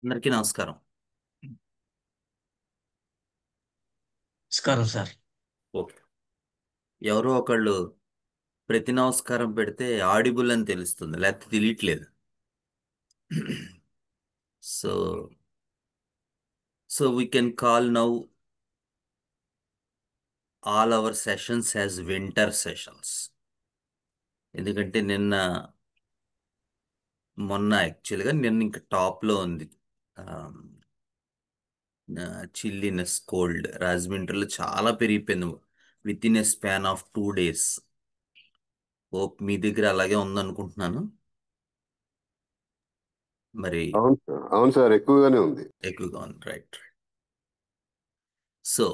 అందరికీ నమస్కారం. నమస్కారం సార్. ఓకే. ఎవరో ఒకళ్ళు ప్రతి నమస్కారం పెడితే ఆడిబుల్ అని తెలుస్తుంది, లేకపోతే తెలియట్లేదు. So so we can call now all our sessions as winter sessions. ఎందుకంటే మొన్న యాక్చువల్గా నిన్న ఇంకా టాప్లో ఉంది. చిల్లీనెస్ కోల్డ్ రాజమండ్రిలో చాలా పెరిగిపోయింది within a span of 2 days. Hope మీ దగ్గర అలాగే ఉందనుకుంటున్నాను. మరి అవును సార్, ఎక్కువగానే ఉంది. ఎక్కువగా ఉంది, right. So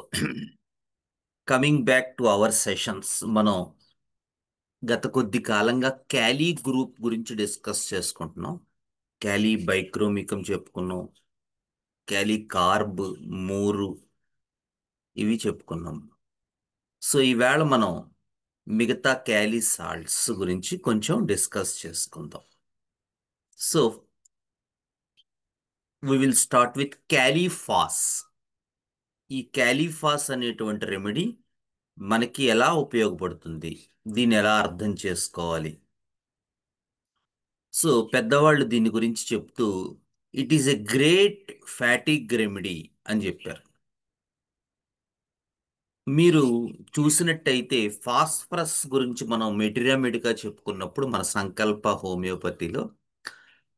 coming back to our sessions, మనం గత కొద్ది కాలంగా క్యాలీ గ్రూప్ గురించి డిస్కస్ చేసుకుంటున్నాం. క్యాలీ బైక్రోమికం చెప్పుకున్నాం, క్యాలీ కార్బ్, మూరు, ఇవి చెప్పుకున్నాం. సో ఈవేళ మనం మిగతా క్యాలీ సాల్ట్స్ గురించి కొంచెం డిస్కస్ చేసుకుందాం. So we will start with kali phos. ఈ క్యాలీఫాస్ అనేటువంటి రెమెడీ మనకి ఎలా ఉపయోగపడుతుంది, దీన్ని ఎలా అర్థం చేసుకోవాలి? సో పెద్దవాళ్ళు దీని గురించి చెప్తూ it is a great fatigue remedy అని చెప్పారు. మీరు చూసినట్టయితే ఫాస్ఫరస్ గురించి మనం మెడిగా చెప్పుకున్నప్పుడు మన సంకల్ప హోమియోపతిలో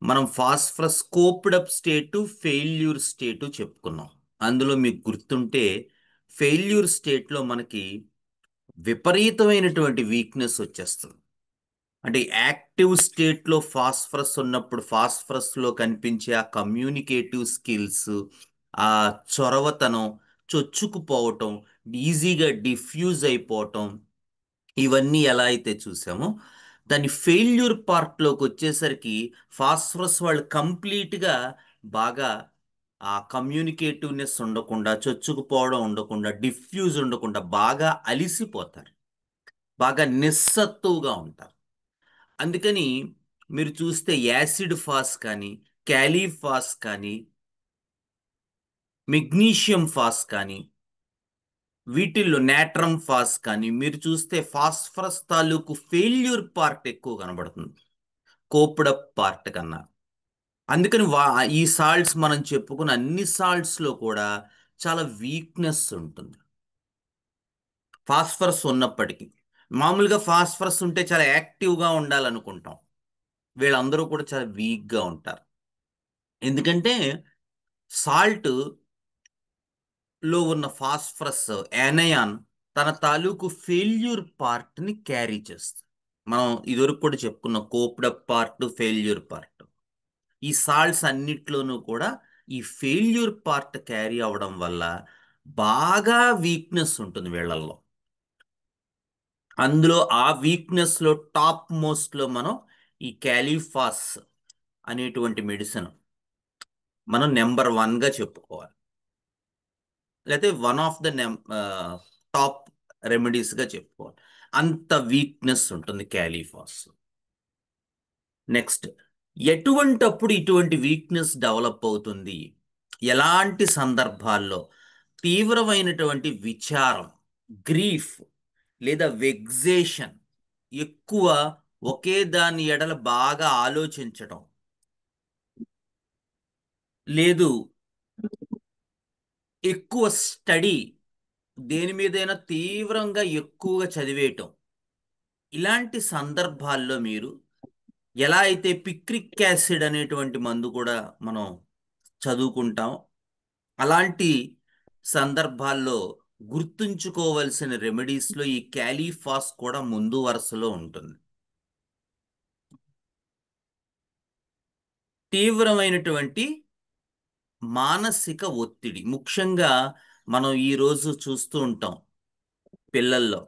మనం ఫాస్ఫరస్ కోప్డప్ స్టేటు, ఫెయిల్యూర్ స్టేటు చెప్పుకున్నాం. అందులో మీకు గుర్తుంటే ఫెయిల్యూర్ స్టేట్లో మనకి విపరీతమైనటువంటి వీక్నెస్ వచ్చేస్తుంది. అంటే యాక్టివ్ స్టేట్లో ఫాస్ఫరస్ ఉన్నప్పుడు ఫాస్ఫరస్లో కనిపించే ఆ కమ్యూనికేటివ్ స్కిల్స్, ఆ చొరవతనం, చొచ్చుకుపోవటం, ఈజీగా డిఫ్యూజ్ అయిపోవటం, ఇవన్నీ ఎలా అయితే చూసామో దాని ఫెయిల్యూర్ పార్ట్లోకి వచ్చేసరికి ఫాస్ఫరస్ వాళ్ళు కంప్లీట్గా బాగా ఆ కమ్యూనికేటివ్నెస్ ఉండకుండా, చొచ్చుకుపోవడం ఉండకుండా, డిఫ్యూజ్ ఉండకుండా బాగా అలిసిపోతారు, బాగా నిస్సత్తువుగా ఉంటారు. అందుకని మీరు చూస్తే యాసిడ్ ఫాస్ కానీ, క్యాలీఫాస్ కానీ, మెగ్నీషియం ఫాస్ కానీ, వీటిల్లో నాట్రమ్ ఫాస్ కానీ మీరు చూస్తే ఫాస్ఫరస్ తాలూకు ఫెయిల్యూర్ పార్ట్ ఎక్కువ కనబడుతుంది కోప్డప్ పార్ట్ కన్నా. అందుకని ఈ సాల్ట్స్ మనం చెప్పుకున్న అన్ని సాల్ట్స్లో కూడా చాలా వీక్నెస్ ఉంటుంది ఫాస్ఫరస్ ఉన్నప్పటికీ. మామూలుగా ఫాస్ఫరస్ ఉంటే చాలా యాక్టివ్గా ఉండాలనుకుంటాం, వీళ్ళందరూ కూడా చాలా వీక్గా ఉంటారు. ఎందుకంటే సాల్ట్ లో ఉన్న ఫాస్ఫరస్ యానయాన్ తన తాలూకు ఫెయిల్యూర్ పార్ట్ని క్యారీ చేస్తుంది. మనం ఇదివరకు కూడా చెప్పుకున్న కోప్డప్ పార్ట్, ఫెయిల్యూర్ పార్ట్. ఈ సాల్ట్స్ అన్నిట్లోనూ కూడా ఈ ఫెయిల్యూర్ పార్ట్ క్యారీ అవడం వల్ల బాగా వీక్నెస్ ఉంటుంది వీళ్ళల్లో. అందులో ఆ వీక్నెస్లో టాప్ మోస్ట్లో మనం ఈ క్యాలీఫాస్ అనేటువంటి మెడిసిన్ మనం నెంబర్ 1గా చెప్పుకోవాలి, లేకపోతే వన్ ఆఫ్ ద టాప్ రెమెడీస్గా చెప్పుకోవాలి. అంత వీక్నెస్ ఉంటుంది క్యాలీఫాస్. నెక్స్ట్, ఎటువంటప్పుడు ఇటువంటి వీక్నెస్ డెవలప్ అవుతుంది, ఎలాంటి సందర్భాల్లో? తీవ్రమైనటువంటి విచారం, గ్రీఫ్ లేదా వెగ్జేషన్, ఎక్కువ ఒకే దాని ఎడల బాగా ఆలోచించడం, లేదు ఎక్కువ స్టడీ, దేని మీదైనా తీవ్రంగా ఎక్కువగా చదివేయటం, ఇలాంటి సందర్భాల్లో మీరు ఎలా అయితే పిక్రిక్ యాసిడ్ అనేటువంటి మందు కూడా మనం చదువుకుంటాం, అలాంటి సందర్భాల్లో గుర్తుంచుకోవలసిన రెమెడీస్లో ఈ క్యాలీఫాస్ కూడా ముందు వరుసలో ఉంటుంది. తీవ్రమైనటువంటి మానసిక ఒత్తిడి, ముఖ్యంగా మనం ఈరోజు చూస్తూ ఉంటాం పిల్లల్లో.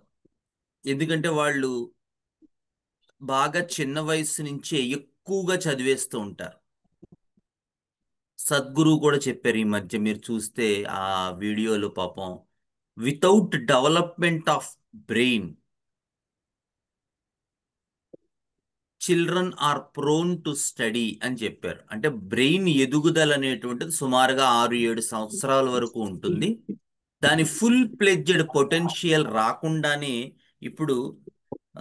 ఎందుకంటే వాళ్ళు బాగా చిన్న వయసు నుంచే ఎక్కువగా చదివేస్తూ ఉంటారు. సద్గురు కూడా చెప్పారు ఈ మధ్య మీరు చూస్తే ఆ వీడియోలు, పాపం without development of brain children are prone to study అని చెప్పారు. అంటే బ్రెయిన్ ఎదుగుదల అనేటువంటిది సుమారుగా 6-7 సంవత్సరాల వరకు ఉంటుంది. దాని ఫుల్ ప్లెడ్జెడ్ పొటెన్షియల్ రాకుండానే ఇప్పుడు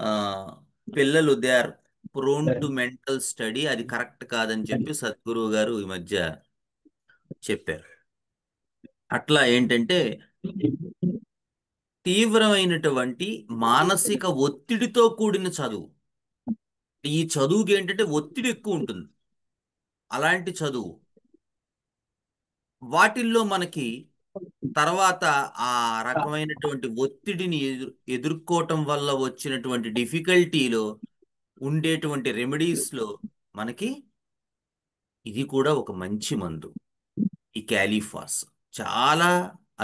ఆ, పిల్లలు they are prone to mental study. అది కరెక్ట్ కాదని చెప్పి సద్గురువు గారు ఈ మధ్య చెప్పారు. అట్లా ఏంటంటే తీవ్రమైనటువంటి మానసిక ఒత్తిడితో కూడిన చదువు. ఈ చదువుకి ఏంటంటే ఒత్తిడి ఎక్కువ ఉంటుంది. అలాంటి చదువు వాటిల్లో మనకి తర్వాత ఆ రకమైనటువంటి ఒత్తిడిని ఎదుర్కోవటం వల్ల వచ్చినటువంటి డిఫికల్టీలో ఉండేటువంటి రెమెడీస్లో మనకి ఇది కూడా ఒక మంచి మందు. ఈ క్యాలీఫాస్ చాలా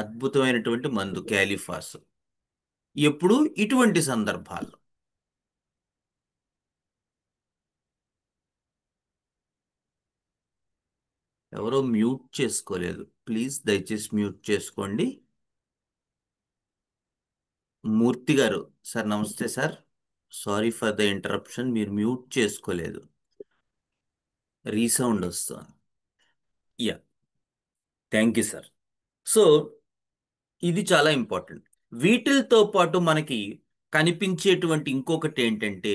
అద్భుతమైనటువంటి మందు క్యాలీఫాస్. ఎప్పుడు ఇటువంటి సందర్భాల్లో ఎవరో మ్యూట్ చేసుకోలేదు, ప్లీజ్ దయచేసి మ్యూట్ చేసుకోండి. మూర్తి గారు సార్, నమస్తే sir. Sorry for the interruption, మీరు మ్యూట్ చేసుకోలేదు, రీసౌండ్ వస్తుంది. Yeah, thank you sir. So ఇది చాలా ఇంపార్టెంట్. వీటితో పాటు మనకి కనిపించేటువంటి ఇంకొకటి ఏంటంటే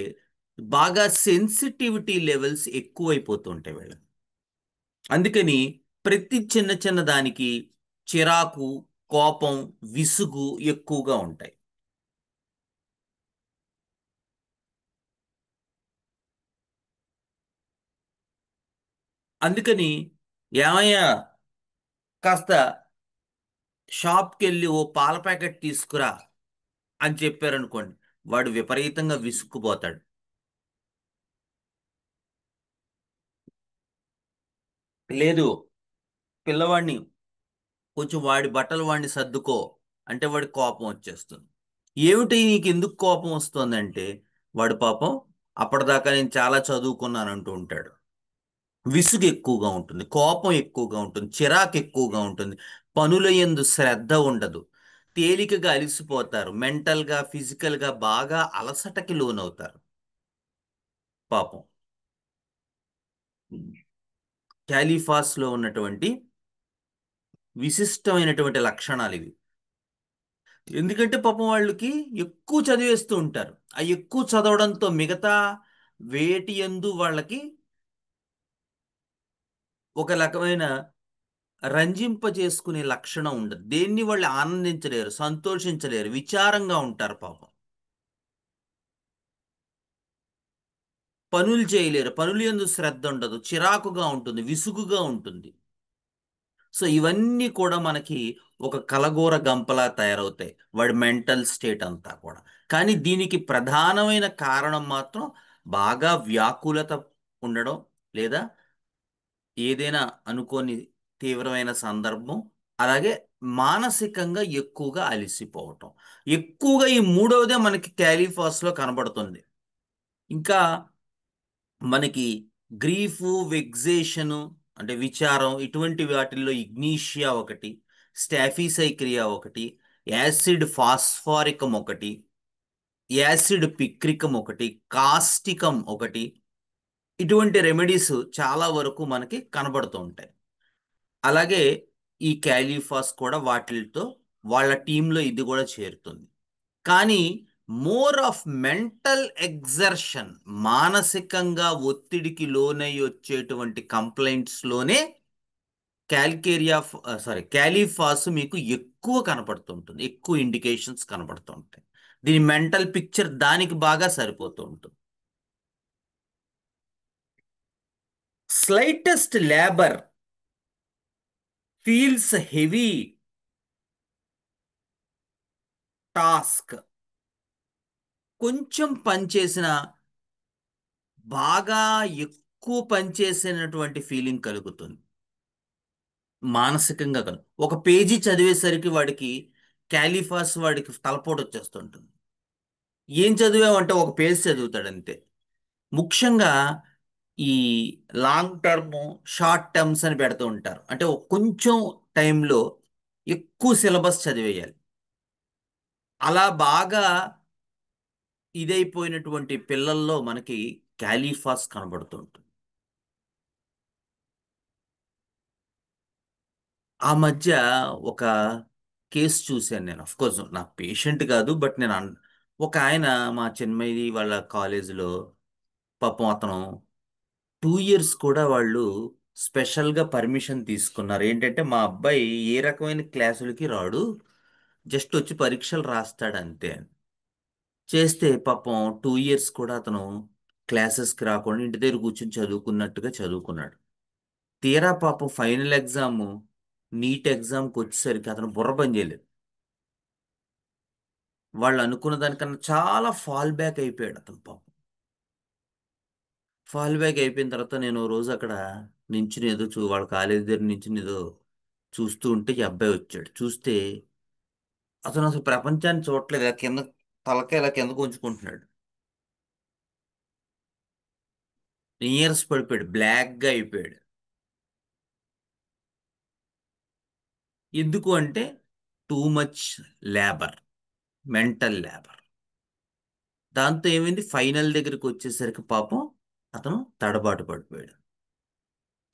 బాగా సెన్సిటివిటీ లెవెల్స్ ఎక్కువైపోతుంటాయి వీళ్ళకి. అందుకని ప్రతి చిన్న చిన్న దానికి చిరాకు, కోపం, విసుగు ఎక్కువగా ఉంటాయి. అందుకని ఏమయ్యా కాస్త షాప్కి వెళ్ళి ఓ పాల ప్యాకెట్ తీసుకురా అని చెప్పారనుకోండి, వాడు విపరీతంగా విసుక్కుపోతాడు. లేదు, పిల్లవాడిని కొంచెం వాడి బట్టలు వాడిని సర్దుకో అంటే వాడి కోపం వచ్చేస్తుంది. ఏమిటి నీకు ఎందుకు కోపం వస్తుందంటే వాడు పాపం అప్పటిదాకా నేను చాలా చదువుకున్నాను అంటూ ఉంటాడు. విసుగు ఎక్కువగా ఉంటుంది, కోపం ఎక్కువగా ఉంటుంది, చిరాకు ఎక్కువగా ఉంటుంది, పనుల యందు శ్రద్ధ ఉండదు, తేలికగా అలసిపోతారు, మెంటల్గా ఫిజికల్గా బాగా అలసటకి లోనవుతారు పాపం. క్యాలిఫాస్లో ఉన్నటువంటి విశిష్టమైనటువంటి లక్షణాలు ఇవి. ఎందుకంటే పాపం వాళ్ళకి ఎక్కువ చదివేస్తూ ఉంటారు. ఆ ఎక్కువ చదవడంతో మిగతా వేటి యందు వాళ్ళకి ఒక రకమైన రంజింప చేసుకునే లక్షణం ఉండదు. దేన్ని వాళ్ళు ఆనందించలేరు, సంతోషించలేరు, విచారంగా ఉంటారు పాపం. పనులు చేయలేరు, పనులు యందు శ్రద్ధ ఉండదు, చిరాకుగా ఉంటుంది, విసుగుగా ఉంటుంది. సో ఇవన్నీ కూడా మనకి ఒక కలగూర గంపలా తయారవుతాయి వాడి మెంటల్ స్టేట్ అంతా కూడా. కానీ దీనికి ప్రధానమైన కారణం మాత్రం బాగా వ్యాకులత ఉండడం, లేదా ఏదైనా అనుకోని తీవ్రమైన సందర్భం, అలాగే మానసికంగా ఎక్కువగా అలసిపోవటం. ఎక్కువగా ఈ మూడవదే మనకి క్యాలిఫాస్లో కనబడుతుంది. ఇంకా మనకి గ్రీఫు, వెగ్జేషను అంటే విచారం, ఇటువంటి వాటిల్లో ఇగ్నీషియా ఒకటి, స్టాఫిసైక్రియా ఒకటి, యాసిడ్ ఫాస్ఫారికం ఒకటి, యాసిడ్ పిక్రికం ఒకటి, కాస్టికం ఒకటి, ఇటువంటి రెమెడీస్ చాలా వరకు మనకి కనబడుతూ ఉంటాయి. అలాగే ఈ క్యాలీఫాస్ కూడా వాటితో వాళ్ళ టీంలో ఇది కూడా చేరుతుంది. కానీ మోర్ ఆఫ్ మెంటల్ ఎగ్జర్షన్, మానసికంగా ఒత్తిడికి లోనై వచ్చేటువంటి కంప్లైంట్స్లోనే క్యాలీఫాస్ మీకు ఎక్కువ కనపడుతుంటుంది, ఎక్కువ ఇండికేషన్స్ కనపడుతూ ఉంటాయి. దీని మెంటల్ పిక్చర్ దానికి బాగా సరిపోతూ ఉంటుంది. Slightest labour feels heavy task. కొంచెం పనిచేసిన బాగా ఎక్కువ పనిచేసినటువంటి ఫీలింగ్ కలుగుతుంది మానసికంగా. ఒక పేజీ చదివేసరికి వాడికి క్యాలిఫాస్ వాడికి తలపోటు వచ్చేస్తుంటుంది. ఏం చదివామంటే ఒక పేజ్ చదువుతాడు అంతే. ముఖ్యంగా ఈ లాంగ్ టర్మ్, షార్ట్ టర్మ్స్ అని పెడుతూ ఉంటారు. అంటే కొంచెం టైంలో ఎక్కువ సిలబస్ చదివేయాలి. అలా బాగా ఇదైపోయినటువంటి పిల్లల్లో మనకి క్యాలీఫాస్ కనబడుతుంటుంది. ఆ మధ్య ఒక కేసు చూశాను నేను. కోర్స్ నా పేషెంట్ కాదు, బట్ ఒక ఆయన మా చిన్మయి వాళ్ళ కాలేజీలో పాపం అతను 2 ఇయర్స్ కూడా వాళ్ళు స్పెషల్గా పర్మిషన్ తీసుకున్నారు. ఏంటంటే మా అబ్బాయి ఏ రకమైన క్లాసులకి రాడు, జస్ట్ వచ్చి పరీక్షలు రాస్తాడు అంతే. చేస్తే పాపం 2 ఇయర్స్ కూడా అతను క్లాసెస్కి రాకుండా ఇంటి దగ్గర కూర్చొని చదువుకున్నట్టుగా చదువుకున్నాడు. తీరా పాపం ఫైనల్ ఎగ్జామ్, నీట్ ఎగ్జామ్కి వచ్చేసరికి అతను బుర్ర పని చేయలేదు. వాళ్ళు అనుకున్న దానికన్నా చాలా ఫాల్ బ్యాక్ అయిపోయాడు అతను పాపం. ఫాల్ బ్యాక్ అయిపోయిన తర్వాత నేను ఓ రోజు అక్కడ నించుని ఏదో వాళ్ళ కాలేజీ దగ్గర నించుని ఏదో చూస్తూ ఉంటే ఈ అబ్బాయి వచ్చాడు. చూస్తే అతను అసలు ప్రపంచాన్ని చూడట్లేదు, ఇలా కింద తలకాయ ఇలా కిందకు ఉంచుకుంటున్నాడు. నీరస పడిపోయాడు, బ్లాక్గా అయిపోయాడు. ఎందుకు అంటే two much labour, mental labour. దాంతో ఏమైంది, ఫైనల్ దగ్గరికి వచ్చేసరికి పాపం అతను తడబాటు పడిపోయాడు.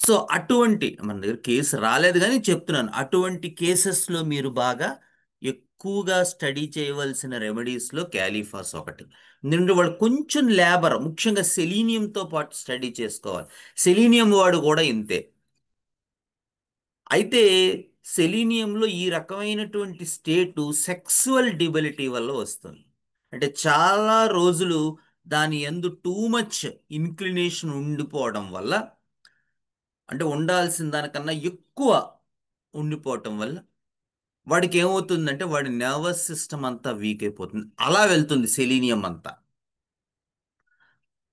సో అటువంటి మన దగ్గర కేసు రాలేదు కానీ చెప్తున్నాను, అటువంటి కేసెస్లో మీరు బాగా ఎక్కువగా స్టడీ చేయవలసిన రెమెడీస్లో క్యాలీఫాస్ ఒకటి. ఎందుకంటే వాళ్ళు కొంచెం లేబర్, ముఖ్యంగా సెలీనియంతో పాటు స్టడీ చేసుకోవాలి. సెలీనియం వాడు కూడా ఇంతే. అయితే సెలీనియంలో ఈ రకమైనటువంటి స్టేటు సెక్సువల్ డిబిలిటీ వల్ల వస్తుంది. అంటే చాలా రోజులు దాని యందు టూ మచ్ ఇన్క్లినేషన్ ఉండిపోవడం వల్ల, అంటే ఉండాల్సిన దానికన్నా ఎక్కువ ఉండిపోవటం వల్ల వాడికి ఏమవుతుందంటే వాడి నర్వస్ సిస్టమ్ అంతా వీక్ అయిపోతుంది. అలా వెళ్తుంది సెలీనియం అంతా.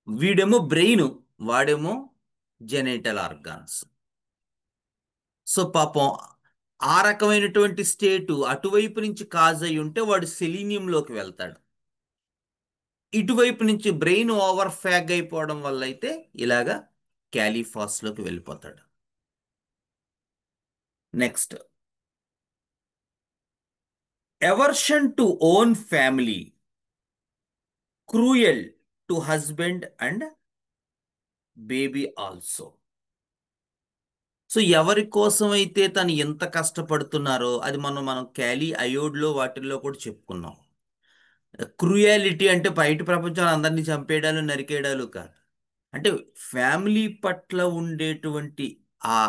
వీడేమో బ్రెయిన్, వాడేమో జెనైటల్ ఆర్గాన్స్. సో పాపం ఆ రకమైనటువంటి స్టేటు అటువైపు నుంచి కాజ్ అయి ఉంటే వాడు సెలీనియంలోకి వెళ్తాడు. ఇటువైపు నుంచి బ్రెయిన్ ఓవర్ ఫ్యాగ్ అయిపోవడం వల్ల అయితే ఇలాగా క్యాలీఫాస్లోకి వెళ్ళిపోతాడు. Next, aversion to own family, cruel to husband and baby also. So ఎవరి కోసం అయితే తను ఎంత కష్టపడుతున్నారో అది మనం క్యాలీ అయోడ్లో వాటిల్లో కూడా చెప్పుకున్నాం. క్రూయాలిటీ అంటే బయట ప్రపంచంలో అందరినీ చంపేయడాలు, నరికేయడాలు కాదు. అంటే ఫ్యామిలీ పట్ల ఉండేటువంటి ఆ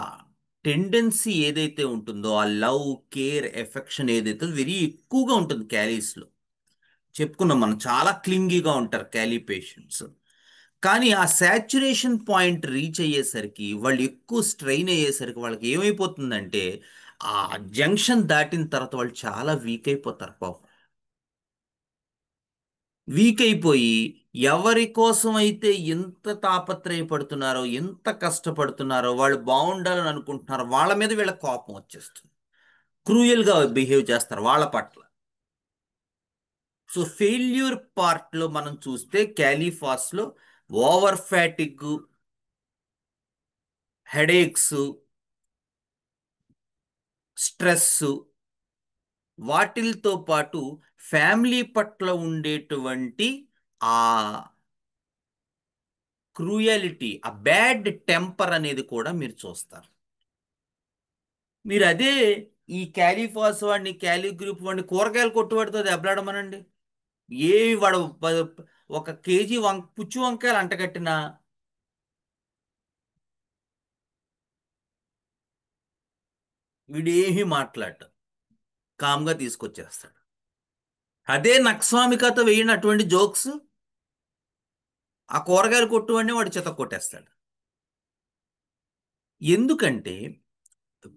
టెండెన్సీ ఏదైతే ఉంటుందో, ఆ లవ్, కేర్, ఎఫెక్షన్ ఏదైతే వెరీ ఎక్కువగా ఉంటుంది క్యాలీస్లో. చెప్పుకున్నాం మనం, చాలా క్లింగీగా ఉంటారు క్యాలీ పేషెంట్స్. కానీ ఆ శాచురేషన్ పాయింట్ రీచ్ అయ్యేసరికి, వాళ్ళు ఎక్కువ స్ట్రెయిన్ అయ్యేసరికి వాళ్ళకి ఏమైపోతుందంటే ఆ జంక్షన్ దాటిన తర్వాత వాళ్ళు చాలా వీక్ అయిపోతారు పాపం. వీక్ అయిపోయి ఎవరి కోసం అయితే ఎంత తాపత్రయపడుతున్నారో, ఎంత కష్టపడుతున్నారో, వాళ్ళు బాగుండాలని అనుకుంటున్నారో వాళ్ళ మీద వీళ్ళ కోపం వచ్చేస్తుంది. క్రూయల్గా బిహేవ్ చేస్తారు వాళ్ళ పట్ల. సో ఫెయిల్యూర్ పార్ట్లో మనం చూస్తే క్యాలీఫాస్లో ఓవర్ ఫ్యాటిక్, హెడేక్స్, స్ట్రెస్, వాటిల్తో పాటు ఫ్యామిలీ పట్ల ఉండేటువంటి ఆ క్రూయాలిటీ, ఆ బ్యాడ్ టెంపర్ అనేది కూడా మీరు చూస్తారు. మీరు అదే ఈ క్యాలీఫాస్ వాడిని, క్యాలీ గ్రూప్ వాడిని కూరగాయలు కొట్టుబడితో దెబ్బలాడమనండి. ఏ వాడు ఒక కేజీ పుచ్చు వంకాయలు అంటగట్టినా వీడేమీ మాట్లాడు, కామ్గా తీసుకొచ్చేస్తాడు. అదే నక్స్వామికతో వేయండి అటువంటి జోక్స్, ఆ కూరగాయలు కొట్టువాడిని వాడు చిత కొట్టేస్తాడు. ఎందుకంటే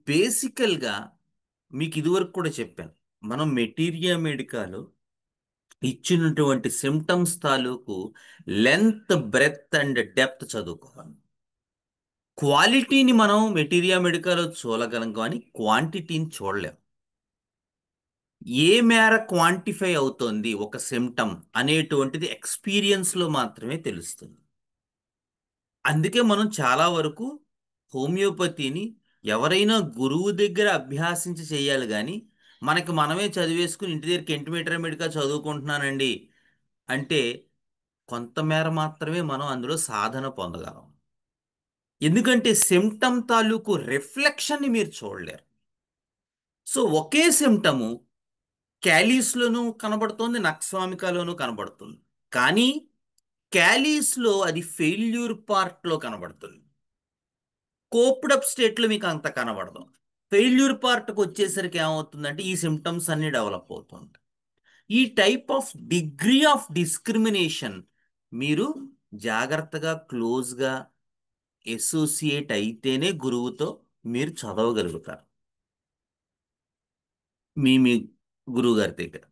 బేసికల్గా మీకు ఇదివరకు కూడా చెప్పాను, మనం మెటీరియా మెడికాలో ఇచ్చినటువంటి సిమ్టమ్స్ తాలూకు లెంత్, బ్రెత్ అండ్ డెప్త్ చదువుకోవాలి. క్వాలిటీని మనం మెటీరియా మెడికాలో చూడగలం కానీ క్వాంటిటీని చూడలేం. ఏ మేర క్వాంటిఫై అవుతోంది ఒక సిమ్టమ్ అనేటువంటిది ఎక్స్పీరియన్స్లో మాత్రమే తెలుస్తుంది. అందుకే మనం చాలా వరకు హోమియోపతిని ఎవరైనా గురువు దగ్గర అభ్యాసించి చేయాలి కానీ మనకి మనమే చదివేసుకుని ఇంటి దగ్గర కెంటిమీటర్ మెడికా చదువుకుంటున్నానండి అంటే కొంతమేర మాత్రమే మనం అందులో సాధన పొందగలం. ఎందుకంటే సిమ్టమ్ తాలూకు రిఫ్లెక్షన్ని మీరు చూడలేరు. సో ఒకే సిమ్టము క్యాలీస్లోనూ కనబడుతుంది, నక్స్వామికాలోనూ కనబడుతుంది. కానీ క్యాలీస్లో అది ఫెయిల్యూర్ పార్ట్లో కనబడుతుంది, కోప్డప్ స్టేట్లో మీకు అంత కనబడదు. ఫెయిల్యూర్ పార్ట్కి వచ్చేసరికి ఏమవుతుందంటే ఈ సిమ్టమ్స్ అన్ని డెవలప్ అవుతుంది. ఈ type of degree of discrimination మీరు జాగ్రత్తగా క్లోజ్గా అసోసియేట్ అయితేనే గురువుతో మీరు చదవగలుగుతారు, మీ గురువు గారి దగ్గర.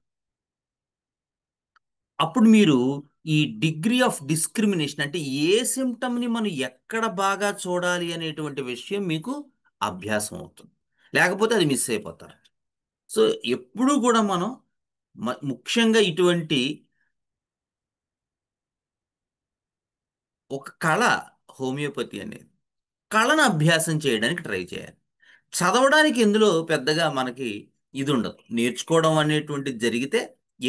అప్పుడు మీరు ఈ డిగ్రీ ఆఫ్ డిస్క్రిమినేషన్ అంటే ఏ సిమ్టమ్ని మనం ఎక్కడ బాగా చూడాలి అనేటువంటి విషయం మీకు అభ్యాసం అవుతుంది. లేకపోతే అది మిస్ అయిపోతారు. సో ఎప్పుడూ కూడా మనం ముఖ్యంగా ఇటువంటి ఒక కళ, హోమియోపతి అనేది కళను అభ్యాసం చేయడానికి ట్రై చేయాలి. చదవడానికి ఇందులో పెద్దగా మనకి ఇది ఉండదు. నేర్చుకోవడం అనేటువంటిది జరిగితే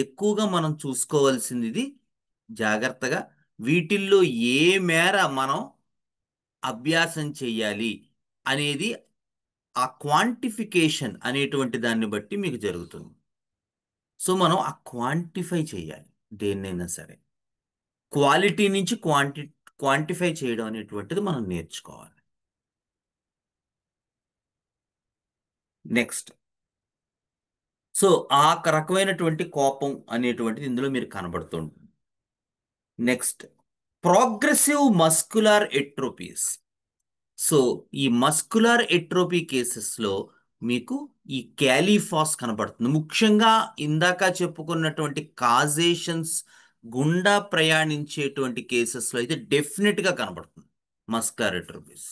ఎక్కువగా మనం చూసుకోవాల్సింది ఇది జాగ్రత్తగా వీటిల్లో ఏ మేర మనం అభ్యాసం చెయ్యాలి అనేది ఆ క్వాంటిఫికేషన్ అనేటువంటి దాన్ని బట్టి మీకు జరుగుతుంది. సో మనం ఆ క్వాంటిఫై చేయాలి దేన్నైనా సరే. క్వాలిటీ నుంచి క్వాంటిఫై చేయడం అనేటువంటిది మనం నేర్చుకోవాలి. నెక్స్ట్, సో ఆ రకమైనటువంటి కోపం అనేటువంటిది ఇందులో మీరు కనబడుతుంది. Next, progressive muscular atrophies. So ఈ మస్కులార్ ఎట్రోపీ కేసెస్లో మీకు ఈ క్యాలీఫాస్ కనబడుతుంది. ముఖ్యంగా ఇందాక చెప్పుకున్నటువంటి కాజేషన్స్ గుండా ప్రయాణించేటువంటి కేసెస్లో అయితే డెఫినెట్గా కనబడుతుంది మస్కులార్ ఎట్రోపీస్.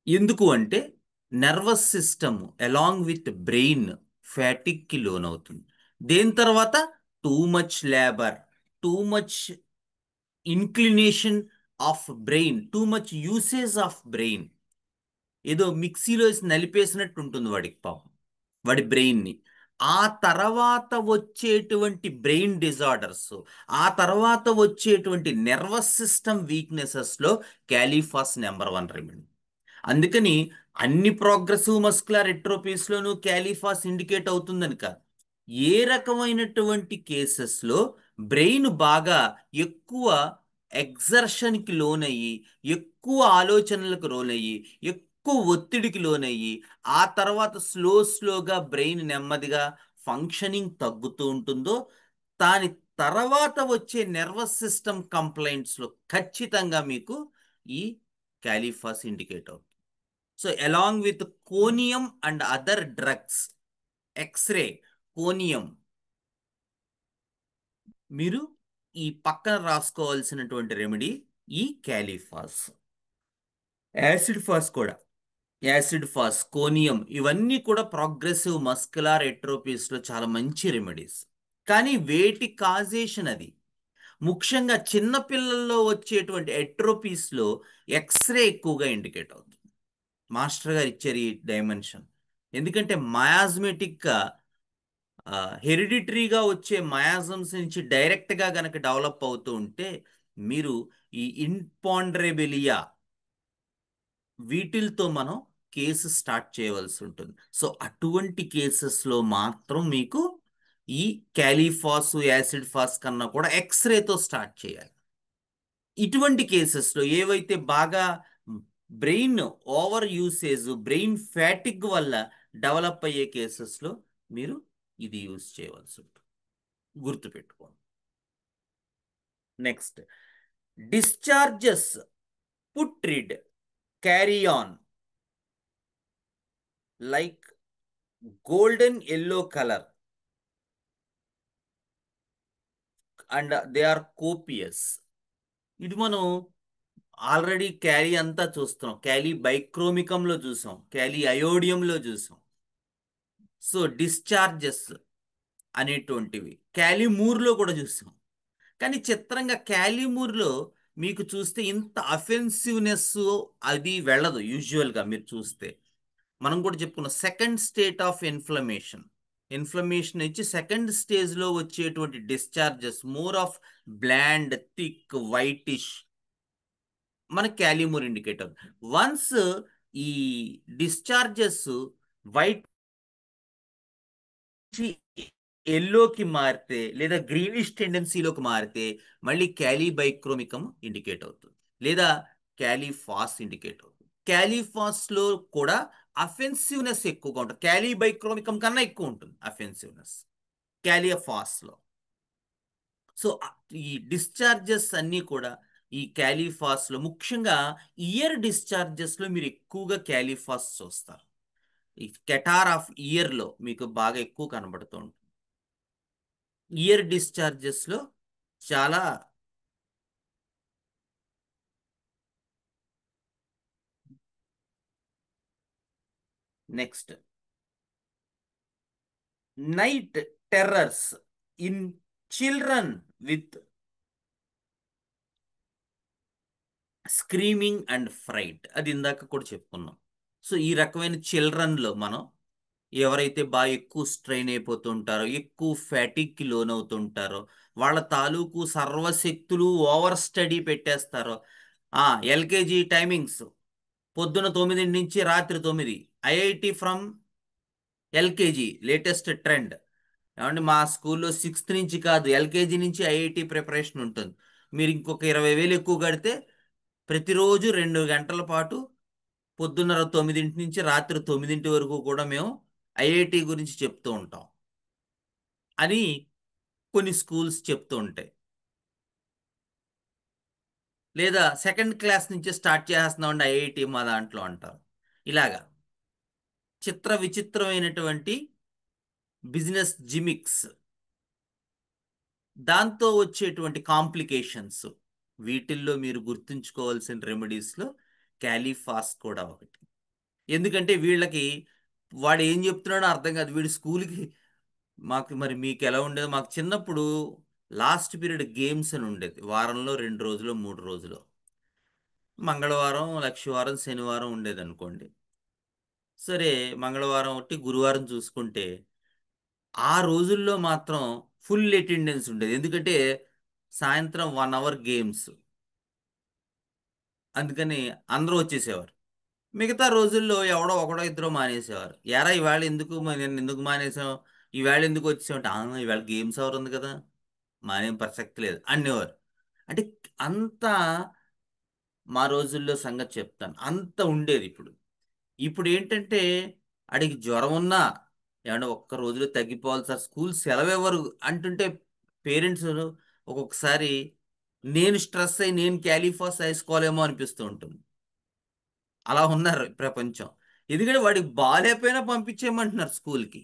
ఎందుకు అంటే nervous system along with brain ఫ్యాటిక్కి లోనవుతుంది. దేని తర్వాత too much labour, too much inclination of brain, too much usage of brain. ఏదో మిక్సీలో వేసి నలిపేసినట్టు ఉంటుంది వాడికి పాపం, వాడి బ్రెయిన్ని. ఆ తర్వాత వచ్చేటువంటి బ్రెయిన్ డిజార్డర్స్, ఆ తర్వాత వచ్చేటువంటి నర్వస్ సిస్టమ్ వీక్నెసెస్లో క్యాలీఫాస్ నెంబర్ 1 రెమెడీ. అందుకని అన్ని ప్రోగ్రెసివ్ మస్కులర్ ఎట్రోపీస్లోనూ క్యాలీఫాస్ ఇండికేట్ అవుతుందని కాదు. ఏ రకమైనటువంటి కేసెస్లో బ్రెయిన్ బాగా ఎక్కువ ఎగ్జర్షన్కి లోనయ్యి, ఎక్కువ ఆలోచనలకు లోనయ్యి, ఎక్కువ ఒత్తిడికి లోనయ్యి, ఆ తర్వాత స్లోగా బ్రెయిన్ నెమ్మదిగా ఫంక్షనింగ్ తగ్గుతూ ఉంటుందో దాని తర్వాత వచ్చే నర్వస్ సిస్టమ్ కంప్లైంట్స్లో ఖచ్చితంగా మీకు ఈ క్యాలీఫాస్ ఇండికేట్ అవుతుంది. So along with conium and other drugs, X-ray, conium, మీరు ఈ పక్కన రాసుకోవాల్సినటువంటి రెమెడీ ఈ క్యాలీఫాస్. యాసిడ్ ఫాస్ కూడా, యాసిడ్ ఫాస్, కోనియం ఇవన్నీ కూడా ప్రోగ్రెసివ్ మస్కులార్ ఎట్రోపీస్లో చాలా మంచి రెమెడీస్. కానీ వేటి కాజేషన్ అది ముఖ్యంగా చిన్నపిల్లల్లో వచ్చేటువంటి ఎట్రోపీస్లో ఎక్స్రే ఎక్కువగా ఇండికేట్ అవుతుంది. మాస్టర్ గారు ఇచ్చారు ఈ డైమెన్షన్. ఎందుకంటే మయాజ్మెటిక్గా హెరిడిటరీగా వచ్చే మయాజమ్స్ నుంచి డైరెక్ట్గా గనక డెవలప్ అవుతూ ఉంటే మీరు ఈ ఇంపాండ్రెబిలియా వీటిల్తో మనం కేసు స్టార్ట్ చేయవలసి ఉంటుంది. సో అటువంటి కేసెస్లో మాత్రం మీకు ఈ క్యాలీఫాస్, యాసిడ్ ఫాస్ కన్నా కూడా ఎక్స్రేతో స్టార్ట్ చేయాలి. ఇటువంటి కేసెస్లో ఏవైతే బాగా brain over usage, brain fatigue వల్ల డెవలప్ అయ్యే కేసెస్లో మీరు ఇది యూజ్ చేయవలసి ఉంటుంది. గుర్తుపెట్టుకోండి. Next, discharges putrid carry on like golden yellow colour and they are copious. ఇది మనం ఆల్రెడీ క్యాలీ అంతా చూస్తున్నాం. క్యాలీ బైక్రోమికంలో చూసాం, క్యాలీ అయోడియంలో చూసాం. సో డిశ్చార్జెస్ అనేటువంటివి క్యాలీమూర్లో కూడా చూసాం. కానీ చిత్రంగా క్యాలీమూర్లో మీకు చూస్తే ఇంత అఫెన్సివ్నెస్ అది వెళ్ళదు యూజువల్గా. మీరు చూస్తే మనం కూడా చెప్పుకున్నాం second state of inflammation. Inflammation ఇచ్చి సెకండ్ స్టేజ్లో వచ్చేటువంటి discharges more of bland thick whitish మన క్యాలిమోర్ ఇండికేటర్. వన్స్ ఈ డిశ్చార్జెస్ వైట్ ఎల్లోకి మారితే లేదా గ్రీనిష్ టెండెన్సీలోకి మారితే మళ్ళీ క్యాలీబైక్రోమికం ఇండికేట్ అవుతుంది, లేదా క్యాలీఫాస్ ఇండికేట్ అవుతుంది. క్యాలీఫాస్లో కూడా అఫెన్సివ్నెస్ ఎక్కువగా ఉంటుంది, క్యాలీబైక్రోమికం కన్నా ఎక్కువ ఉంటుంది అఫెన్సివ్నెస్ క్యాలియఫాస్లో. సో ఈ డిశ్చార్జెస్ అన్నీ కూడా ఈ క్యాలిఫాస్లో ముఖ్యంగా ఇయర్ డిశ్చార్జెస్లో మీరు ఎక్కువగా క్యాలిఫాస్ చూస్తారు. ఈ కెటార్ ఆఫ్ ఇయర్లో మీకు బాగా ఎక్కువ కనబడుతూ ఉంటుంది. ఇయర్ డిశ్చార్జెస్లో చాలా next night terrors in children with screaming and fright, అది ఇందాక కూడా చెప్పుకున్నాం. సో ఈ రకమైన చిల్డ్రన్లో మనం ఎవరైతే బాగా ఎక్కువ స్ట్రెయిన్ అయిపోతుంటారో, ఎక్కువ ఫ్యాటిక్కి లోనవుతుంటారో, వాళ్ళ తాలూకు సర్వశక్తులు ఓవర్ స్టడీ పెట్టేస్తారో, ఎల్కేజీ టైమింగ్స్ పొద్దున 9 నుంచి రాత్రి 9, IIT from LKG latest trend. ఏమంటే మా స్కూల్లో 6th నుంచి కాదు, ఎల్కేజీ నుంచి ఐఐటి ప్రిపరేషన్ ఉంటుంది. మీరు ఇంకొక 20,000 ఎక్కువ కడితే ప్రతిరోజు 2 గంటల పాటు పొద్దున్నర 9 నుంచి రాత్రి 9 వరకు కూడా మేము ఐఐటి గురించి చెప్తూ ఉంటాం అని కొన్ని స్కూల్స్ చెప్తూ ఉంటాయి. లేదా సెకండ్ క్లాస్ నుంచి స్టార్ట్ చేస్తున్నామండి ఐఐటి మా దాంట్లో అంటారు. ఇలాగా చిత్ర విచిత్రమైనటువంటి బిజినెస్ జిమిక్స్, దాంతో వచ్చేటువంటి కాంప్లికేషన్స్, వీటిల్లో మీరు గుర్తుంచుకోవాల్సిన రెమెడీస్లో క్యాలీఫాస్ కూడా ఒకటి. ఎందుకంటే వీళ్ళకి వాడు ఏం చెప్తున్నాడో అర్థం కాదు, వీడి స్కూల్కి. మరి మీకు ఎలా ఉండేది, మాకు చిన్నప్పుడు లాస్ట్ పీరియడ్ గేమ్స్ అని ఉండేది, వారంలో 2 రోజులు 3 రోజులు. మంగళవారం లక్షవారం శనివారం ఉండేది అనుకోండి. సరే, మంగళవారం ఒకటి గురువారం చూసుకుంటే ఆ రోజుల్లో మాత్రం ఫుల్ అటెండెన్స్ ఉండేది, ఎందుకంటే సాయంత్రం 1 అవర్ గేమ్స్, అందుకని అందరూ వచ్చేసేవారు. మిగతా రోజుల్లో ఎవడో ఒకడో ఇద్దరు మానేసేవారు. ఎరా ఈవేళ ఎందుకు నేను ఎందుకు మానేసాం, ఈవేళ ఎందుకు వచ్చామంటే ఈవేళ గేమ్స్ అవర్ ఉంది కదా, మానేం ప్రసక్తి లేదు అనేవారు. అంటే అంత, మా రోజుల్లో సంగతి చెప్తాను, అంత ఉండేది. ఇప్పుడు ఇప్పుడు ఏంటంటే అడిగి జ్వరం ఉన్నా ఏమన్నా ఒక్క రోజులో తగ్గిపోవాలి సార్, స్కూల్ సెలవు ఎవరు అంటుంటే పేరెంట్స్ ఒక్కొక్కసారి నేను స్ట్రెస్ అయ్యి నేను క్యాలీఫాస్ వేసుకోవాలేమో అనిపిస్తూ ఉంటుంది. అలా ఉన్నారు ప్రపంచం. ఎందుకంటే వాడికి బాగాలేకపోయినా పంపించేయమంటున్నారు స్కూల్కి.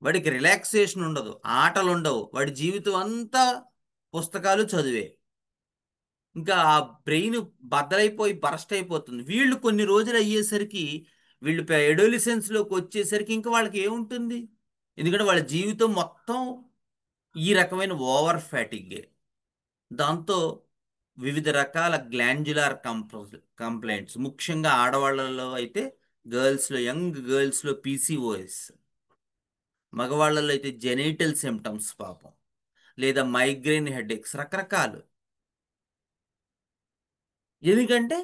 వాడికి రిలాక్సేషన్ ఉండదు, ఆటలు ఉండవు, వాడి జీవితం అంతా పుస్తకాలు చదివే. ఇంకా ఆ బ్రెయిన్ బద్దలైపోయి బరస్ట్ అయిపోతుంది. వీళ్ళు కొన్ని రోజులు అయ్యేసరికి, వీళ్ళు ఎడోలిసెన్స్లోకి వచ్చేసరికి ఇంకా వాళ్ళకి ఏముంటుంది, ఎందుకంటే వాళ్ళ జీవితం మొత్తం ఈ రకమైన ఓవర్ ఫ్యాటిగే. దాంతో వివిధ రకాల గ్లాండ్యులార్ కంప్లైంట్స్, ముఖ్యంగా ఆడవాళ్ళలో అయితే గర్ల్స్లో, యంగ్ గర్ల్స్లో పీసీఓఎస్, మగవాళ్ళలో అయితే జెనైటల్ సిమ్టమ్స్ పాపం, లేదా మైగ్రేన్ హెడేక్స్, రకరకాలు. ఎందుకంటే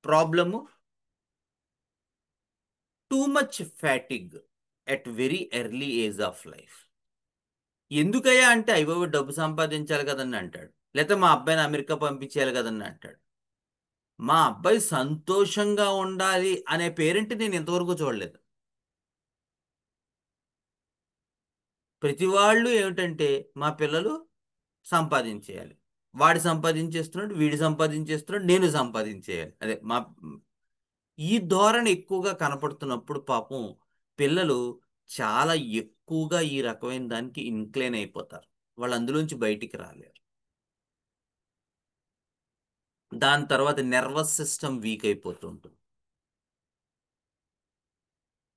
problem too much fatigue at very early age of life. ఎందుకయ్యా అంటే అయ్యో డబ్బు సంపాదించాలి కదండి అంటాడు, లేకపోతే మా అబ్బాయిని అమెరికా పంపించేయాలి కదండి అంటాడు. మా అబ్బాయి సంతోషంగా ఉండాలి అనే పేరెంట్ నేను ఇంతవరకు చూడలేదు. ప్రతి వాళ్ళు ఏమిటంటే మా పిల్లలు సంపాదించేయాలి, వాడు సంపాదించేస్తున్నాడు, వీడు సంపాదించేస్తున్నాడు, నేను సంపాదించేయాలి, అదే మా ఈ ధోరణి ఎక్కువగా కనపడుతున్నప్పుడు పాపం పిల్లలు చాలా ఎక్కువగా ఈ రకమైన దానికి ఇన్క్లైన్ అయిపోతారు, వాళ్ళు అందులోంచి బయటికి రాలేరు. దాని తర్వాత నర్వస్ సిస్టమ్ వీక్ అయిపోతుంటుంది.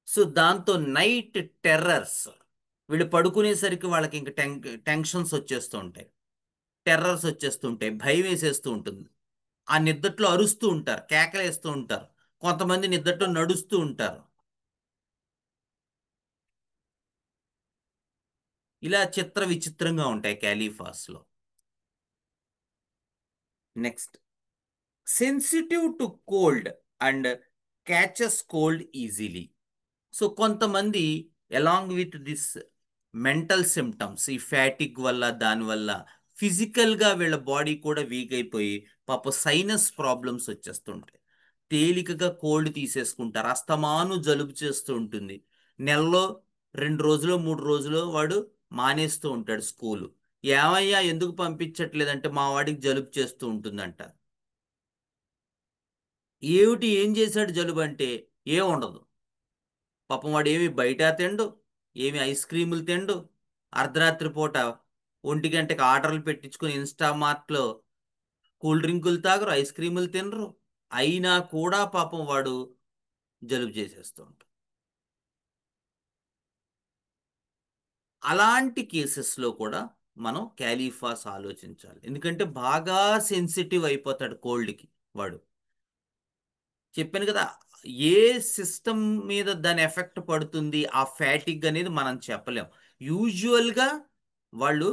సో దాంతో నైట్ టెర్రర్స్, వీళ్ళు పడుకునేసరికి వాళ్ళకి ఇంక టెన్షన్స్ వచ్చేస్తూ ఉంటాయి, టెర్రర్స్ వచ్చేస్తుంటాయి, భయం వేసేస్తూ ఉంటుంది. ఆ నిద్దట్లో అరుస్తూ ఉంటారు, కేకలేస్తూ ఉంటారు, కొంతమంది నిద్దట్లో నడుస్తూ ఉంటారు. ఇలా చిత్ర విచిత్రంగా ఉంటాయి క్యాలీఫాస్లో. Next, sensitive to cold and catches cold easily. So కొంతమంది along with this mental symptoms, ఈ ఫ్యాటిక్ వల్ల దానివల్ల ఫిజికల్గా వీళ్ళ బాడీ కూడా వీక్ అయిపోయి పాప సైనస్ ప్రాబ్లమ్స్ వచ్చేస్తుంటాయి. తేలికగా కోల్డ్ తీసేసుకుంటారు, అస్తమాను జలుబు చేస్తూ ఉంటుంది. నెలలో 2 రోజులు 3 రోజులు వాడు మానేస్తూ ఉంటాడు స్కూలు. ఏమయ్యా ఎందుకు పంపించట్లేదంటే మా వాడికి జలుబు చేస్తూ ఉంటుందంట. ఏమిటి ఏం చేశాడు జలుబు అంటే ఏం ఉండదు. పాపం వాడు ఏమి బయట తిండు, ఏమి ఐస్ క్రీములు తిండు. అర్ధరాత్రి పూట 1 గంటకి ఆర్డర్లు పెట్టించుకుని ఇన్స్టామార్ట్లో కూల్ డ్రింకులు తాగరు, ఐస్ క్రీములు తినరు. అయినా కూడా పాపం వాడు జలుబు చేసేస్తూ ఉంటాడు. అలాంటి కేసెస్లో కూడా మనం క్యాలీఫాస్ ఆలోచించాలి. ఎందుకంటే బాగా సెన్సిటివ్ అయిపోతాడు కోల్డ్కి వాడు. చెప్పాను కదా, ఏ సిస్టమ్ మీద దాని ఎఫెక్ట్ పడుతుంది ఆ ఫ్యాటిక్ అనేది మనం చెప్పలేం. యూజువల్గా వాళ్ళు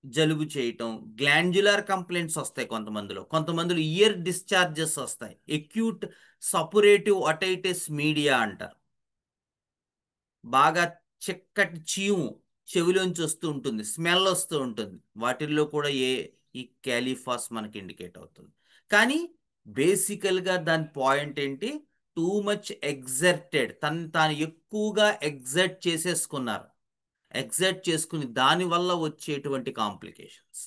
జలుబు చేయటం, గ్లాండ్యులర్ కంప్లైంట్స్ వస్తాయి కొంతమందిలో. కొంతమందిలో ఇయర్ డిశ్చార్జెస్ వస్తాయి, ఎక్యూట్ సపురేటివ్ అటైటిస్ మీడియా అంటారు. బాగా చిక్కటి చీము చెవిలోంచి వస్తూ ఉంటుంది, స్మెల్ వస్తూ ఉంటుంది. వాటిల్లో కూడా ఈ క్యాలీఫాస్ మనకి ఇండికేట్ అవుతుంది. కానీ బేసికల్గా దాని పాయింట్ ఏంటి, టూ మచ్ ఎగ్జర్టెడ్, తను తాను ఎక్కువగా ఎగ్జర్ట్ చేసేసుకున్నారు. ఎగ్జర్ట్ చేసుకుని దానివల్ల వచ్చేటువంటి కాంప్లికేషన్స్,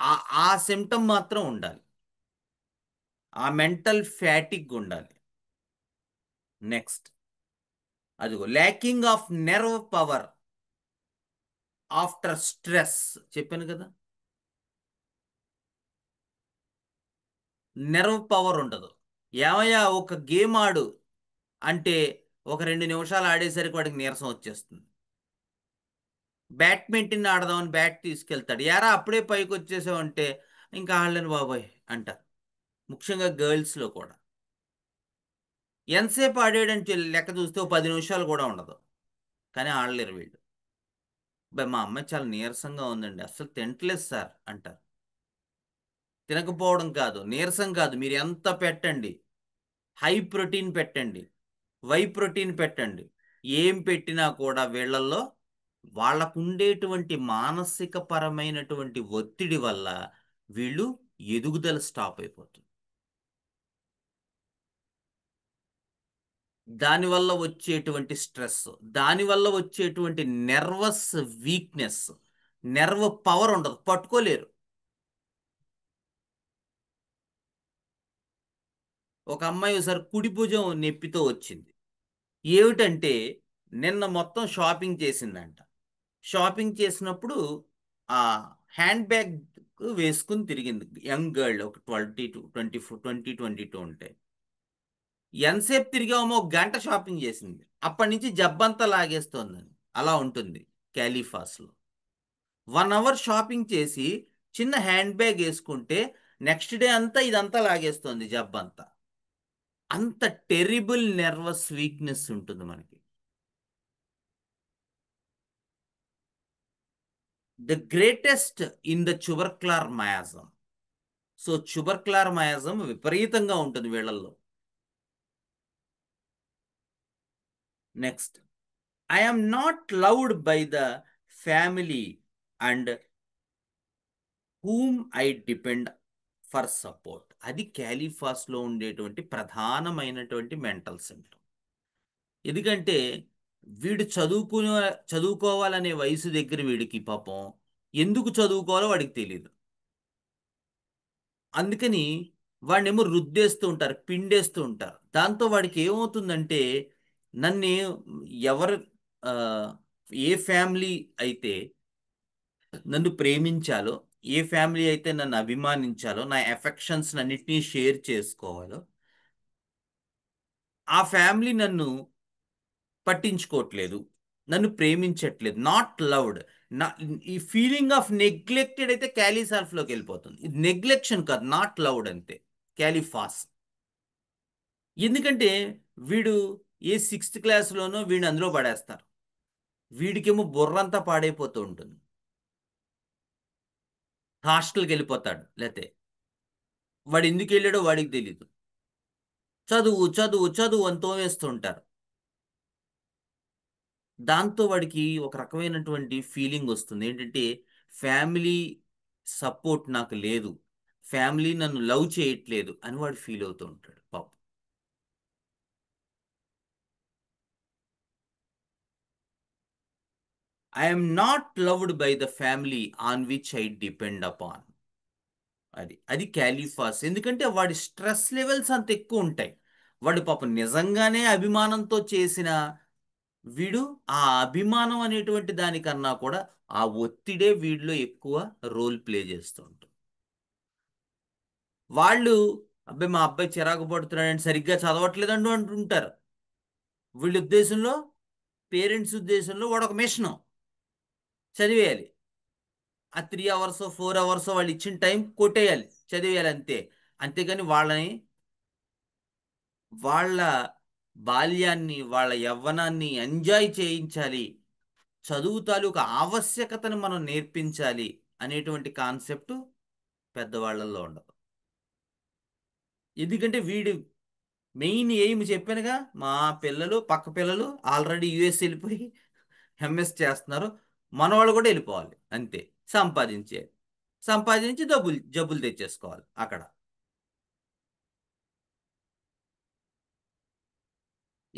ఆ ఆ సిమ్టమ్ మాత్రం ఉండాలి, ఆ మెంటల్ ఫ్యాటిక్ ఉండాలి. నెక్స్ట్, అదిగో lacking of nerve power after stress. చెప్పాను కదా, నెర్వ్ పవర్ ఉండదు. ఏమయ్యా ఒక గేమ్ ఆడు అంటే ఒక 2 నిమిషాలు ఆడేసరికి వాడికి నీరసం వచ్చేస్తుంది. బ్యాడ్మింటన్ ఆడదామని బ్యాట్ తీసుకెళ్తాడు, యారా అప్పుడే పైకి వచ్చేసావంటే ఇంకా ఆడలేను బాబాయ్ అంటారు. ముఖ్యంగా గర్ల్స్లో కూడా ఎంతసేపు ఆడాడంటే లెక్క చూస్తే 10 నిమిషాలు కూడా ఉండదు, కానీ ఆడలేరు వీళ్ళు. మా అమ్మాయి చాలా నీరసంగా ఉందండి, అసలు తింటలేదు సార్ అంటారు. తినకపోవడం కాదు, నీరసం కాదు, మీరు ఎంత పెట్టండి, హై ప్రోటీన్ పెట్టండి, వై ప్రోటీన్ పెట్టండి, ఏం పెట్టినా కూడా వీళ్ళల్లో వాళ్ళకు ఉండేటువంటి మానసిక పరమైనటువంటి ఒత్తిడి వల్ల వీళ్ళు ఎదుగుదల స్టాప్ అయిపోతుంది. దానివల్ల వచ్చేటువంటి స్ట్రెస్, దానివల్ల వచ్చేటువంటి నెర్వస్ వీక్నెస్, నెర్వ్ పవర్ ఉండదు, పట్టుకోలేరు. ఒక అమ్మాయి ఒకసారి కుడి భుజం నొప్పితో వచ్చింది. ఏమిటంటే నిన్న మొత్తం షాపింగ్ చేసిందంట. షాపింగ్ చేసినప్పుడు ఆ హ్యాండ్ బ్యాగ్ వేసుకుని తిరిగింది. యంగ్ గర్ల్, ఒక 22 ఉంటే. ఎంతసేపు తిరిగామో 1 గంట షాపింగ్ చేసింది. అప్పటి నుంచి జబ్బంతా లాగేస్తోందని. అలా ఉంటుంది క్యాలీఫాస్లో. 1 అవర్ షాపింగ్ చేసి చిన్న హ్యాండ్ బ్యాగ్ వేసుకుంటే నెక్స్ట్ డే అంతా ఇదంతా లాగేస్తోంది జబ్బంతా. అంత టెరిబుల్ నెర్వస్ వీక్నెస్ ఉంటుంది మనకి. The greatest in the tubercular miasm. So tubercular miasm విపరీతంగా ఉంటుంది వీళ్ళల్లో. Next, I am not loved by the family and whom I depend for support. అది క్యాలీఫాస్లో ఉండేటువంటి ప్రధానమైనటువంటి మెంటల్ సిమ్టమ్. ఎందుకంటే వీడు చదువుకోవాలనే వయసు దగ్గర వీడికి పాపం ఎందుకు చదువుకోవాలో వాడికి తెలియదు. అందుకని వాడినేమో రుద్దేస్తూ ఉంటారు, పిండేస్తూ ఉంటారు. దాంతో వాడికి ఏమవుతుందంటే, నన్ను ఎవరు ఆ, ఏ ఫ్యామిలీ అయితే నన్ను ప్రేమించాలో, ఏ ఫ్యామిలీ అయితే నన్ను అభిమానించాలో, నా ఎఫెక్షన్స్ అన్నిటినీ షేర్ చేసుకోవాలో, ఆ ఫ్యామిలీ నన్ను పట్టించుకోవట్లేదు, నన్ను ప్రేమించట్లేదు, నాట్ లవ్డ్. నా ఈ ఫీలింగ్ ఆఫ్ నెగ్లెక్టెడ్ అయితే క్యాలీసాల్ఫ్లోకి వెళ్ళిపోతుంది. ఇది నెగ్లెక్షన్ కాదు, నాట్ లవ్డ్ అంతే క్యాలీఫాస్. ఎందుకంటే వీడు ఏ 6th క్లాస్లోనో వీడిని అందులో పడేస్తారు. వీడికేమో బుర్రంతా పాడైపోతూ ఉంటుంది. హాస్టల్కి వెళ్ళిపోతాడు. లేతే వాడు ఎందుకు వెళ్ళాడో వాడికి తెలియదు. చదువు చదువు చదువు అని తోవేస్తూ ఉంటారు. దాంతో వాడికి ఒక రకమైనటువంటి ఫీలింగ్ వస్తుంది. ఏంటంటే ఫ్యామిలీ సపోర్ట్ నాకు లేదు, ఫ్యామిలీ నన్ను లవ్ చేయట్లేదు అని వాడు ఫీల్ అవుతూ ఉంటాడు పాపం. I'm not loved by the family on which I depend upon. అది అది క్యాలీఫాస్. ఎందుకంటే వాడి స్ట్రెస్ లెవెల్స్ అంత ఎక్కువ ఉంటాయి. వాడు పాపం నిజంగానే అభిమానంతో చేసిన వీడు, ఆ అభిమానం అనేటువంటి దానికన్నా కూడా ఆ ఒత్తిడే వీడిలో ఎక్కువ రోల్ ప్లే చేస్తూ ఉంటుంది. వాళ్ళు అబ్బాయి మా అబ్బాయి చిరాకు పడుతున్నాడని సరిగ్గా చదవట్లేదండు అంటుంటారు. వీళ్ళ ఉద్దేశంలో, పేరెంట్స్ ఉద్దేశంలో వాడు ఒక మిషను, చదివేయాలి. ఆ 3 అవర్స్ 4 అవర్స్ వాళ్ళు ఇచ్చిన టైం కొట్టేయాలి, చదివేయాలి అంతే. అంతేగాని వాళ్ళని, వాళ్ళ బాల్యాన్ని, వాళ్ళ యవ్వనాన్ని ఎంజాయ్ చేయించాలి, చదువు తాలూకు ఆవశ్యకతను మనం నేర్పించాలి అనేటువంటి కాన్సెప్ట్ పెద్దవాళ్ళల్లో ఉండదు. ఎందుకంటే వీడు మెయిన్ ఎయిమ్ చెప్పానుగా, మా పిల్లలు, పక్క పిల్లలు ఆల్రెడీ యుఎస్ వెళ్ళిపోయి ఎంఎస్ చేస్తున్నారు, మనవాళ్ళు కూడా వెళ్ళిపోవాలి అంతే. సంపాదించే సంపాదించి జబ్బులు తెచ్చేసుకోవాలి అక్కడ.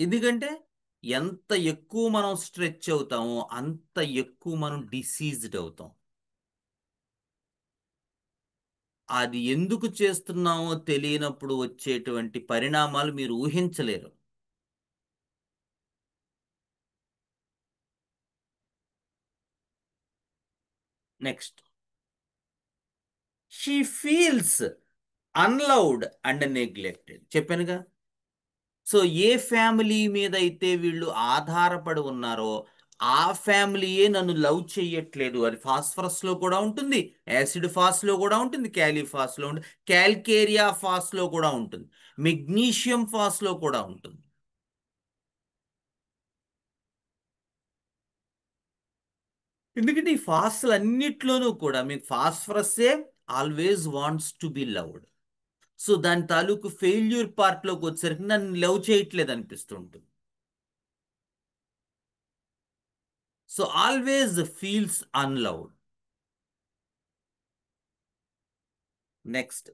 ఎందుకంటే ఎంత ఎక్కువ మనం స్ట్రెచ్ అవుతామో అంత ఎక్కువ మనం డిసీజ్డ్ అవుతాం. అది ఎందుకు చేస్తున్నామో తెలియనప్పుడు వచ్చేటువంటి పరిణామాలు మీరు ఊహించలేరు. Next, she feels unloved and neglected. చెప్పానుగా. సో ఏ ఫ్యామిలీ మీద అయితే వీళ్ళు ఆధారపడి ఉన్నారో ఆ ఫ్యామిలీయే నన్ను లవ్ చెయ్యట్లేదు. అది ఫాస్ఫరస్ లో కూడా ఉంటుంది, యాసిడ్ ఫాస్ లో కూడా ఉంటుంది, క్యాలిఫాస్ లో ఉంటుంది, క్యాల్కేరియా ఫాస్ లో కూడా ఉంటుంది, మెగ్నీషియం ఫాస్ లో కూడా ఉంటుంది. ఎందుకంటే ఈ ఫాస్లు అన్నిట్లోనూ కూడా మీకు ఫాస్ఫరస్సే always wants to be loved. So దాని తాలూకు ఫెయిల్యూర్ పార్ట్లోకి వచ్చేసరికి నన్ను లవ్ చేయట్లేదు అనిపిస్తుంటుంది. So always feels unloved. Next,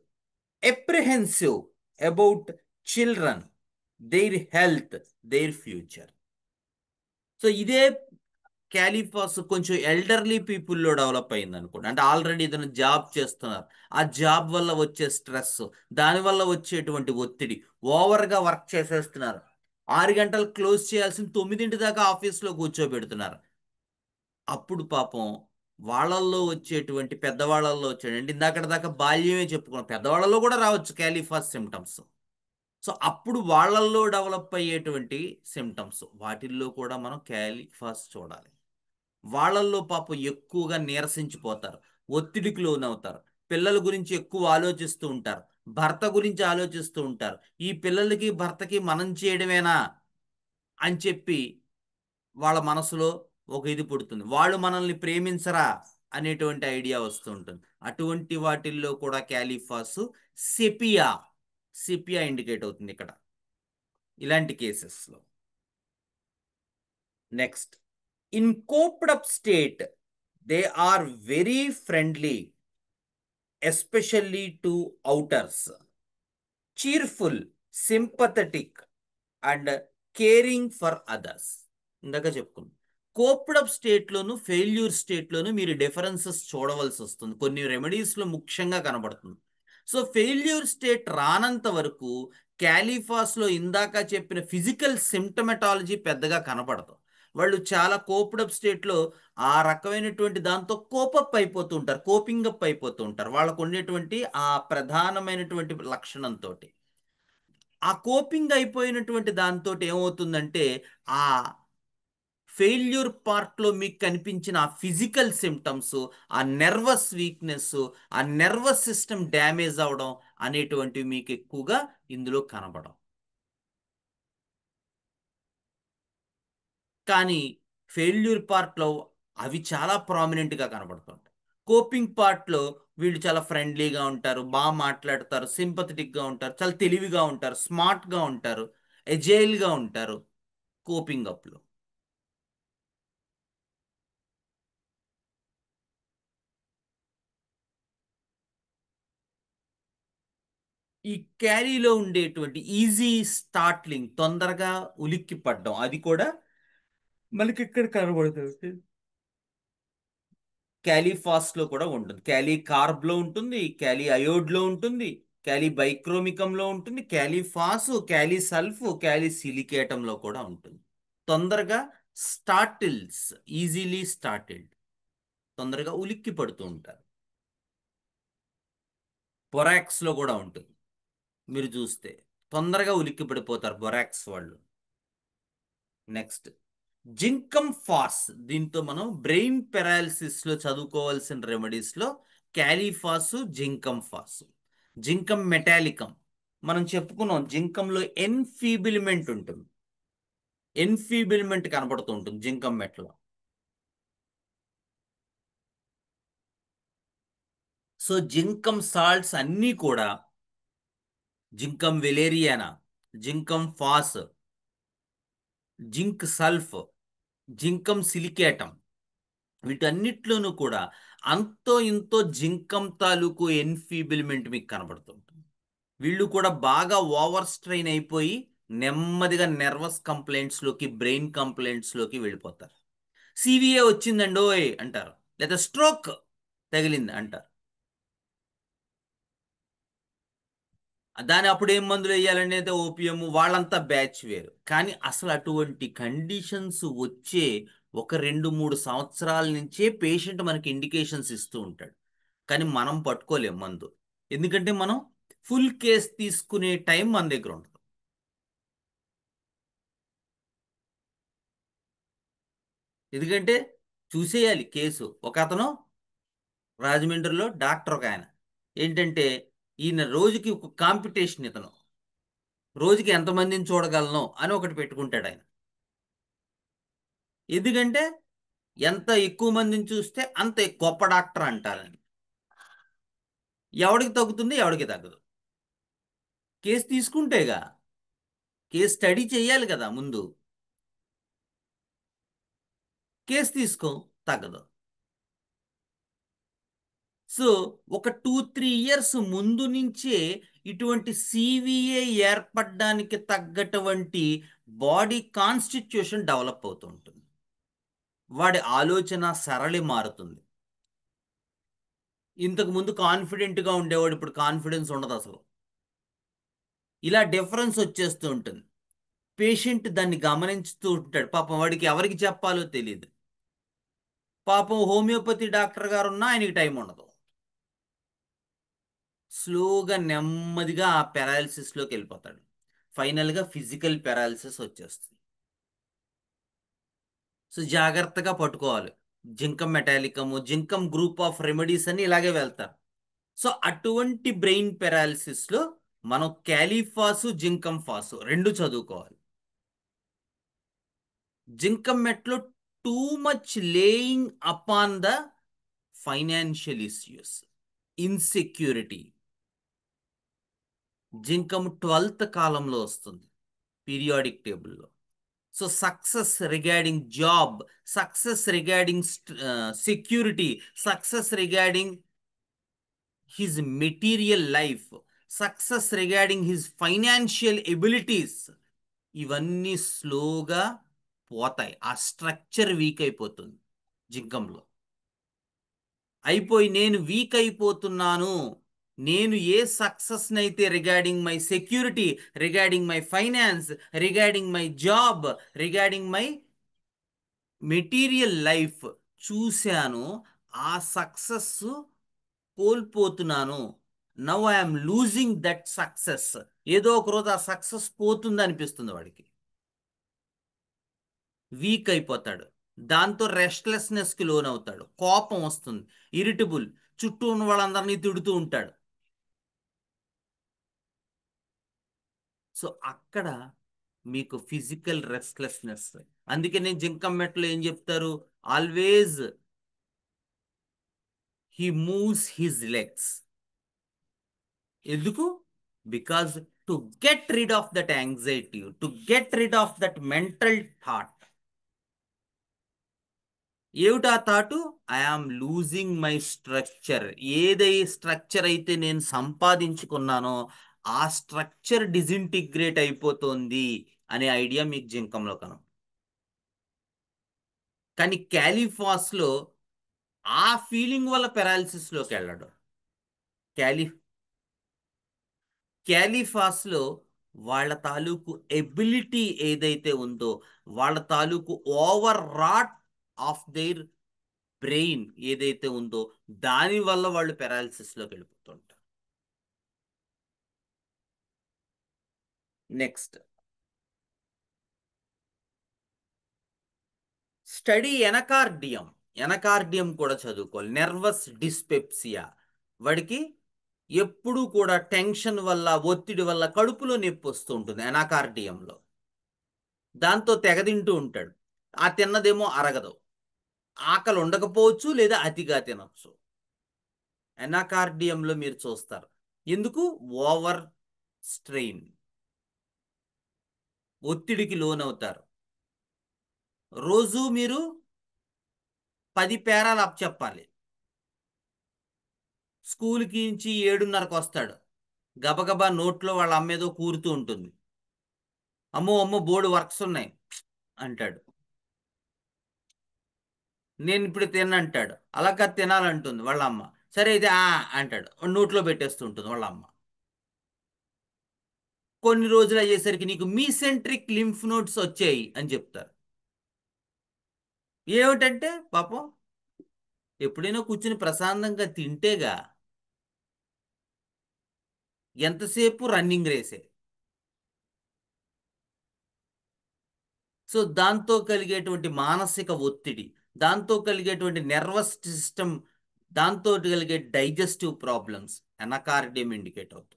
apprehensive about children, their health, their future. So ఇదే క్యాలిఫాస్ కొంచెం ఎల్డర్లీ పీపుల్లో డెవలప్ అయింది అనుకోండి. అంటే ఆల్రెడీ ఏదైనా జాబ్ చేస్తున్నారు, ఆ జాబ్ వల్ల వచ్చే స్ట్రెస్, దానివల్ల వచ్చేటువంటి ఒత్తిడి, ఓవర్గా వర్క్ చేసేస్తున్నారు, 6 గంటలు క్లోజ్ చేయాల్సిన 9 దాకా ఆఫీస్లో కూర్చోబెడుతున్నారు. అప్పుడు పాపం వాళ్ళల్లో వచ్చేటువంటి, పెద్దవాళ్ళల్లో వచ్చేటువంటి, ఇందాక దాకా బాల్యమే చెప్పుకున్నాం, పెద్దవాళ్ళలో కూడా రావచ్చు క్యాలిఫాస్ సిమ్టమ్స్. సో అప్పుడు వాళ్ళల్లో డెవలప్ అయ్యేటువంటి సిమ్టమ్స్, వాటిల్లో కూడా మనం క్యాలిఫాస్ చూడాలి. వాళ్ళల్లో పాపం ఎక్కువగా నీరసించిపోతారు, ఒత్తిడికి లోనవుతారు, పిల్లల గురించి ఎక్కువ ఆలోచిస్తూ ఉంటారు, భర్త గురించి ఆలోచిస్తూ ఉంటారు. ఈ పిల్లలకి భర్తకి మనం చేయడమేనా అని చెప్పి వాళ్ళ మనసులో ఒక ఇది పుడుతుంది. వాళ్ళు మనల్ని ప్రేమించరా అనేటువంటి ఐడియా వస్తూ ఉంటుంది. అటువంటి వాటిల్లో కూడా క్యాలిఫాస్, సెపియా, సెపియా ఇండికేట్ అవుతుంది ఇక్కడ ఇలాంటి కేసెస్లో. Next, in cooped up state they are very friendly especially to outers, cheerful, sympathetic and caring for others. ఇందాక చెప్పుకున్నాం, కోప్డ్ అప్ స్టేట్లోను ఫెయిల్యూర్ స్టేట్లోను మీరు డిఫరెన్సెస్ చూడవలసి వస్తుంది. కొన్ని రెమెడీస్లో ముఖ్యంగా కనబడుతుంది. సో ఫెయిల్యూర్ స్టేట్ రానంత వరకు క్యాలిఫాస్లో ఇందాక చెప్పిన ఫిజికల్ సిమ్టమెటాలజీ పెద్దగా కనపడదు. వాళ్ళు చాలా కోప్డ్ అప్ స్టేట్లో ఆ రకమైనటువంటి దాంతో కోపప్ అయిపోతూ ఉంటారు, కోపింగ్ అప్ అయిపోతూ ఉంటారు, వాళ్ళకు ఉండేటువంటి ఆ ప్రధానమైనటువంటి లక్షణంతో. ఆ కోపింగ్ అయిపోయినటువంటి దాంతో ఏమవుతుందంటే ఆ ఫెయిల్యూర్ పార్ట్లో మీకు కనిపించిన ఆ ఫిజికల్ సిమ్టమ్స్, ఆ నెర్వస్ వీక్నెస్, ఆ నెర్వస్ సిస్టమ్ డ్యామేజ్ అవడం అనేటువంటివి మీకు ఎక్కువగా ఇందులో కనబడం. కానీ ఫెయిల్యూర్ పార్ట్లో అవి చాలా ప్రామినెంట్గా కనబడుతుంటాయి. కోపింగ్ పార్ట్లో వీళ్ళు చాలా ఫ్రెండ్లీగా ఉంటారు, బాగా మాట్లాడతారు, సింపథెటిక్గా ఉంటారు, చాలా తెలివిగా ఉంటారు, స్మార్ట్గా ఉంటారు, ఎజైల్గా ఉంటారు కోపింగ్ అప్లో. ఈ క్యారీలో ఉండేటువంటి ఈజీ స్టార్ట్లింగ్, తొందరగా ఉలిక్కి పడ్డం, అది కూడా మనకి ఇక్కడ కనబడుతుంది. క్యాలీ ఫాస్ట్ లో కూడా ఉంటుంది, క్యాలీ కార్బ్ లో ఉంటుంది, క్యాలీ అయోడ్ లో ఉంటుంది, క్యాలీ బైక్రోమికం లో ఉంటుంది, క్యాలీ ఫాస్, క్యాలీ సల్ఫ్, క్యాలీ సిలికేటం లో కూడా ఉంటుంది. తొందరగా స్టార్టిల్స్, ఈజీలీ స్టార్టిల్డ్, తొందరగా ఉలిక్కి పడుతూ ఉంటారు. బొరాక్స్ లో కూడా ఉంటుంది. మీరు చూస్తే తొందరగా ఉలిక్కి పడిపోతారు బొరాక్స్ వాళ్ళు. నెక్స్ట్ జింకమ్ ఫాస్. దీంతో మనం బ్రెయిన్ పెరాలిసిస్ లో చదువుకోవాల్సిన రెమెడీస్ లో క్యాలీఫాస్, జింకమ్ ఫాస్. జింకమ్ మెటాలికం మనం చెప్పుకున్నాం. జింకంలో ఎన్ఫీబిల్మెంట్ ఉంటుంది, ఎన్ఫీబిల్మెంట్ కనబడుతూ ఉంటుంది జింకమ్ మెట్లో. సో జింకమ్ సాల్ట్స్ అన్నీ కూడా జింకమ్ వెలేరియానా, జింకమ్ ఫాస్, జింక్ సల్ఫ్, జింకమ్ సిలికేటం, వీటన్నిటిలోనూ కూడా అంతో ఇంతో జింకం తాలూకు ఎన్ఫీబిల్మెంట్ మీకు కనబడుతుంటుంది. వీళ్ళు కూడా బాగా ఓవర్ స్ట్రెయిన్ అయిపోయి నెమ్మదిగా నెర్వస్ కంప్లైంట్స్లోకి, బ్రెయిన్ కంప్లైంట్స్లోకి వెళ్ళిపోతారు. సివిఏ వచ్చిందండి ఓయ్ అంటారు, లేదా స్ట్రోక్ తగిలింది అంటారు. దాని అప్పుడు ఏం మందులు వేయాలనేది ఓపియం, వాళ్ళంతా బ్యాచ్ వేరు. కానీ అసలు అటువంటి కండిషన్స్ వచ్చే ఒక 2-3 సంవత్సరాల నుంచే పేషెంట్ మనకి ఇండికేషన్స్ ఇస్తూ ఉంటాడు. కానీ మనం పట్టుకోలేం మందు, ఎందుకంటే మనం ఫుల్ కేస్ తీసుకునే టైం మన దగ్గర ఉండదు. ఎందుకంటే చూసేయాలి కేసు. ఒక అతను రాజమండ్రిలో డాక్టర్, ఒక ఆయన ఏంటంటే ఈయన రోజుకి ఒక కాంపిటీషన్, ఇతను రోజుకి ఎంతమందిని చూడగలను అని ఒకటి పెట్టుకుంటాడు ఆయన. ఎందుకంటే ఎంత ఎక్కువ మందిని చూస్తే అంత గొప్ప డాక్టర్ అంటారని. ఎవడికి తగ్గుతుంది, ఎవడికి తగ్గదు. కేసు తీసుకుంటేగా, కేసు స్టడీ చేయాలి కదా ముందు. కేసు తీసుకో, తగ్గదు. సో ఒక 2-3 ఇయర్స్ ముందు నుంచే ఇటువంటి సివిఏ ఏర్పడడానికి తగ్గటువంటి బాడీ కాన్స్టిట్యూషన్ డెవలప్ అవుతూ ఉంటుంది. వాడి ఆలోచన సరళి మారుతుంది. ఇంతకు ముందు కాన్ఫిడెంట్గా ఉండేవాడు, ఇప్పుడు కాన్ఫిడెన్స్ ఉండదు అసలు. ఇలా డిఫరెన్స్ వచ్చేస్తూ ఉంటుంది. పేషెంట్ దాన్ని గమనించుతూ ఉంటాడు. పాపం వాడికి ఎవరికి చెప్పాలో తెలియదు. పాపం హోమియోపతి డాక్టర్ గారు ఉన్నా ఆయనకి టైం ఉండదు. స్లోగా నెమ్మదిగా ఆ పెరాలిసిస్లోకి వెళ్ళిపోతాడు. ఫైనల్గా ఫిజికల్ పెరాలిసిస్ వచ్చేస్తుంది. సో జాగ్రత్తగా పట్టుకోవాలి. జింకమ్ మెటాలికము, జింకమ్ గ్రూప్ ఆఫ్ రెమెడీస్ అని ఇలాగే వెళ్తారు. సో అటువంటి బ్రెయిన్ పెరాలిసిస్లో మనం క్యాలీఫాసు, జింకమ్ ఫాసు రెండు చదువుకోవాలి. జింకమ్ మెట్లో too much laying upon the financial issues, insecurity. Zincum 12th కాలంలో వస్తుంది పీరియాడిక్ టేబుల్లో. So success regarding job, success regarding security, success regarding his material life, success regarding his financial abilities, ఇవన్నీ స్లోగా పోతాయి. ఆ స్ట్రక్చర్ వీక్ అయిపోతుంది జింకంలో. అయిపోయి నేను వీక్ అయిపోతున్నాను, నేను ఏ సక్సెస్ని అయితే regarding my security, regarding my finance, regarding my job, regarding my material life చూశాను, ఆ సక్సెస్ కోల్పోతున్నాను. Now I'm losing that success. ఏదో ఒక రోజు ఆ సక్సెస్ పోతుంది అనిపిస్తుంది వాడికి, వీక్ అయిపోతాడు. దాంతో రెస్ట్లెస్నెస్కి లోన్ అవుతాడు, కోపం వస్తుంది, ఇరిటబుల్, చుట్టూ ఉన్న వాళ్ళందరినీ తిడుతూ ఉంటాడు. సో అక్కడ మీకు ఫిజికల్ రెస్ట్లెస్నెస్, అందుకనే జింకమెట్లో ఏం చెప్తారు? Always he moves his legs. ఎందుకు? Because to get rid of that anxiety, to get rid of that mental thought. ఏమిటా thought? I am losing my structure. ఏదై స్ట్రక్చర్ అయితే నేను సంపాదించుకున్నానో ఆ స్ట్రక్చర్ డిజింటిగ్రేట్ అయిపోతుంది అనే ఐడియా మీకు జింకంలో కనం. కానీ క్యాలిఫాస్లో ఆ ఫీలింగ్ వల్ల పెరాలిసిస్లోకి వెళ్ళడు. క్యాలి క్యాలిఫాస్లో వాళ్ళ తాలూకు ఎబిలిటీ ఏదైతే ఉందో, వాళ్ళ తాలూకు over rot of their brain ఏదైతే ఉందో దాని వల్ల వాళ్ళు పెరాలిసిస్లోకి వెళ్ళిపోతుంటారు. Next study ఎనకార్డియం. ఎనకార్డియం కూడా చదువుకోవాలి. Nervous dyspepsia. వాడికి ఎప్పుడూ కూడా టెన్షన్ వల్ల, ఒత్తిడి వల్ల కడుపులో నొప్పి వస్తూ ఉంటుంది ఎనాకార్డియంలో. దాంతో తెగదింటూ ఉంటాడు. ఆ తిన్నదేమో అరగదు. ఆకలి ఉండకపోవచ్చు, లేదా అతిగా తినొచ్చు. ఎనాకార్డియంలో మీరు చూస్తారు. ఎందుకు? ఓవర్ స్ట్రెయిన్, ఒత్తిడికి లోనవుతారు. రోజు మీరు 10 పేరాలు అప్పచెప్పాలి. స్కూల్కి నుంచి 7:30కు వస్తాడు. గబగబా నోట్లో వాళ్ళ అమ్మేదో కూరుతూ ఉంటుంది. అమ్మో అమ్మో బోర్డు వర్క్స్ ఉన్నాయి అంటాడు. నేను ఇప్పుడు తినంటాడు. అలా కాదు తినాలంటుంది వాళ్ళ అమ్మ. సరే అయితే అంటాడు. నోట్లో పెట్టేస్తుంటుంది వాళ్ళ అమ్మ. కొన్ని రోజులు అయ్యేసరికి నీకు మీసెంట్రిక్ లింఫ్ నోడ్స్ వచ్చాయి అని చెప్తారు. ఏమిటంటే పాపం ఎప్పుడైనా కూర్చుని ప్రశాంతంగా తింటేగా. ఎంతసేపు రన్నింగ్ రేసే. సో దాంతో కలిగేటువంటి మానసిక ఒత్తిడి, దాంతో కలిగేటువంటి నర్వస్ సిస్టమ్, దాంతో కలిగే డైజెస్టివ్ ప్రాబ్లమ్స్ ఎనకార్డియం ఇండికేట్ అవుతుంది.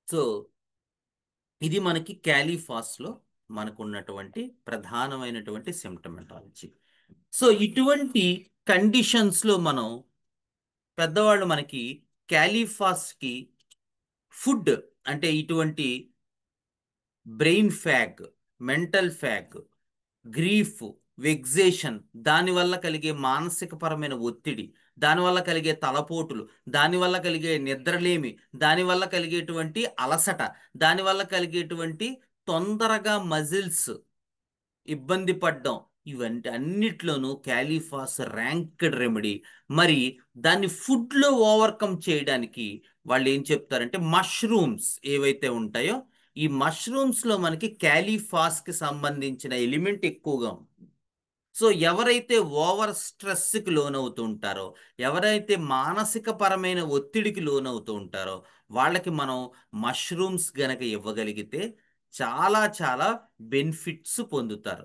సో ఇది మనకి క్యాలిఫాస్లో మనకు ఉన్నటువంటి ప్రధానమైనటువంటి సిమ్టమెటాలజీ. సో ఇటువంటి కండిషన్స్లో మనం పెద్దవాళ్ళు మనకి క్యాలిఫాస్కి ఫుడ్ అంటే ఇటువంటి brain fag, mental fag, grief, vexation, దానివల్ల కలిగే మానసికపరమైన ఒత్తిడి, దానివల్ల కలిగే తలపోటులు, దానివల్ల కలిగే నిద్రలేమి, దానివల్ల కలిగేటువంటి అలసట, దానివల్ల కలిగేటువంటి తొందరగా మజిల్స్ ఇబ్బంది పడ్డం, ఇవంటి అన్నిట్లోనూ క్యాలిఫాస్ ర్యాంక్డ్ రెమెడీ. మరి దాన్ని ఫుడ్లో ఓవర్కమ్ చేయడానికి వాళ్ళు ఏం చెప్తారంటే మష్రూమ్స్ ఏవైతే ఉంటాయో ఈ మష్రూమ్స్లో మనకి క్యాలిఫాస్కి సంబంధించిన ఎలిమెంట్ ఎక్కువగా ఉంటుంది. సో ఎవరైతే ఓవర్ స్ట్రెస్కి లోనవుతూ ఉంటారో, ఎవరైతే మానసిక పరమైన ఒత్తిడికి లోనవుతూ ఉంటారో వాళ్ళకి మనం మష్రూమ్స్ గనక ఇవ్వగలిగితే చాలా చాలా బెనిఫిట్స్ పొందుతారు.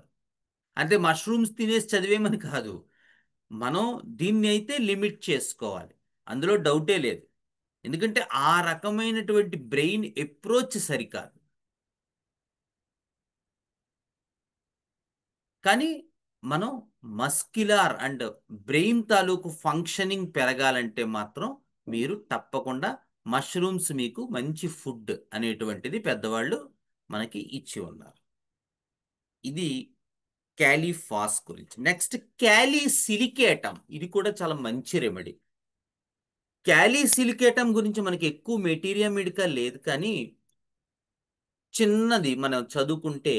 అంటే మష్రూమ్స్ తినేసి చదివేమని కాదు, మనం దీన్ని అయితే లిమిట్ చేసుకోవాలి, అందులో డౌటే లేదు. ఎందుకంటే ఆ రకమైనటువంటి బ్రెయిన్ అప్రోచ్ సరికాదు. కానీ మనం మస్క్యులార్ అండ్ బ్రెయిన్ తాలూకు ఫంక్షనింగ్ పెరగాలంటే మాత్రం మీరు తప్పకుండా మష్రూమ్స్ మీకు మంచి ఫుడ్ అనేటువంటిది పెద్దవాళ్ళు మనకి ఇచ్చి ఉన్నారు. ఇది క్యాలిఫాస్ గురించి. నెక్స్ట్ క్యాలిసిలికేటం. ఇది కూడా చాలా మంచి రెమెడీ. క్యాలిసిలికేటం గురించి మనకి ఎక్కువ మెటీరియా మెడికా లేదు, కానీ చిన్నది మనం చదువుకుంటే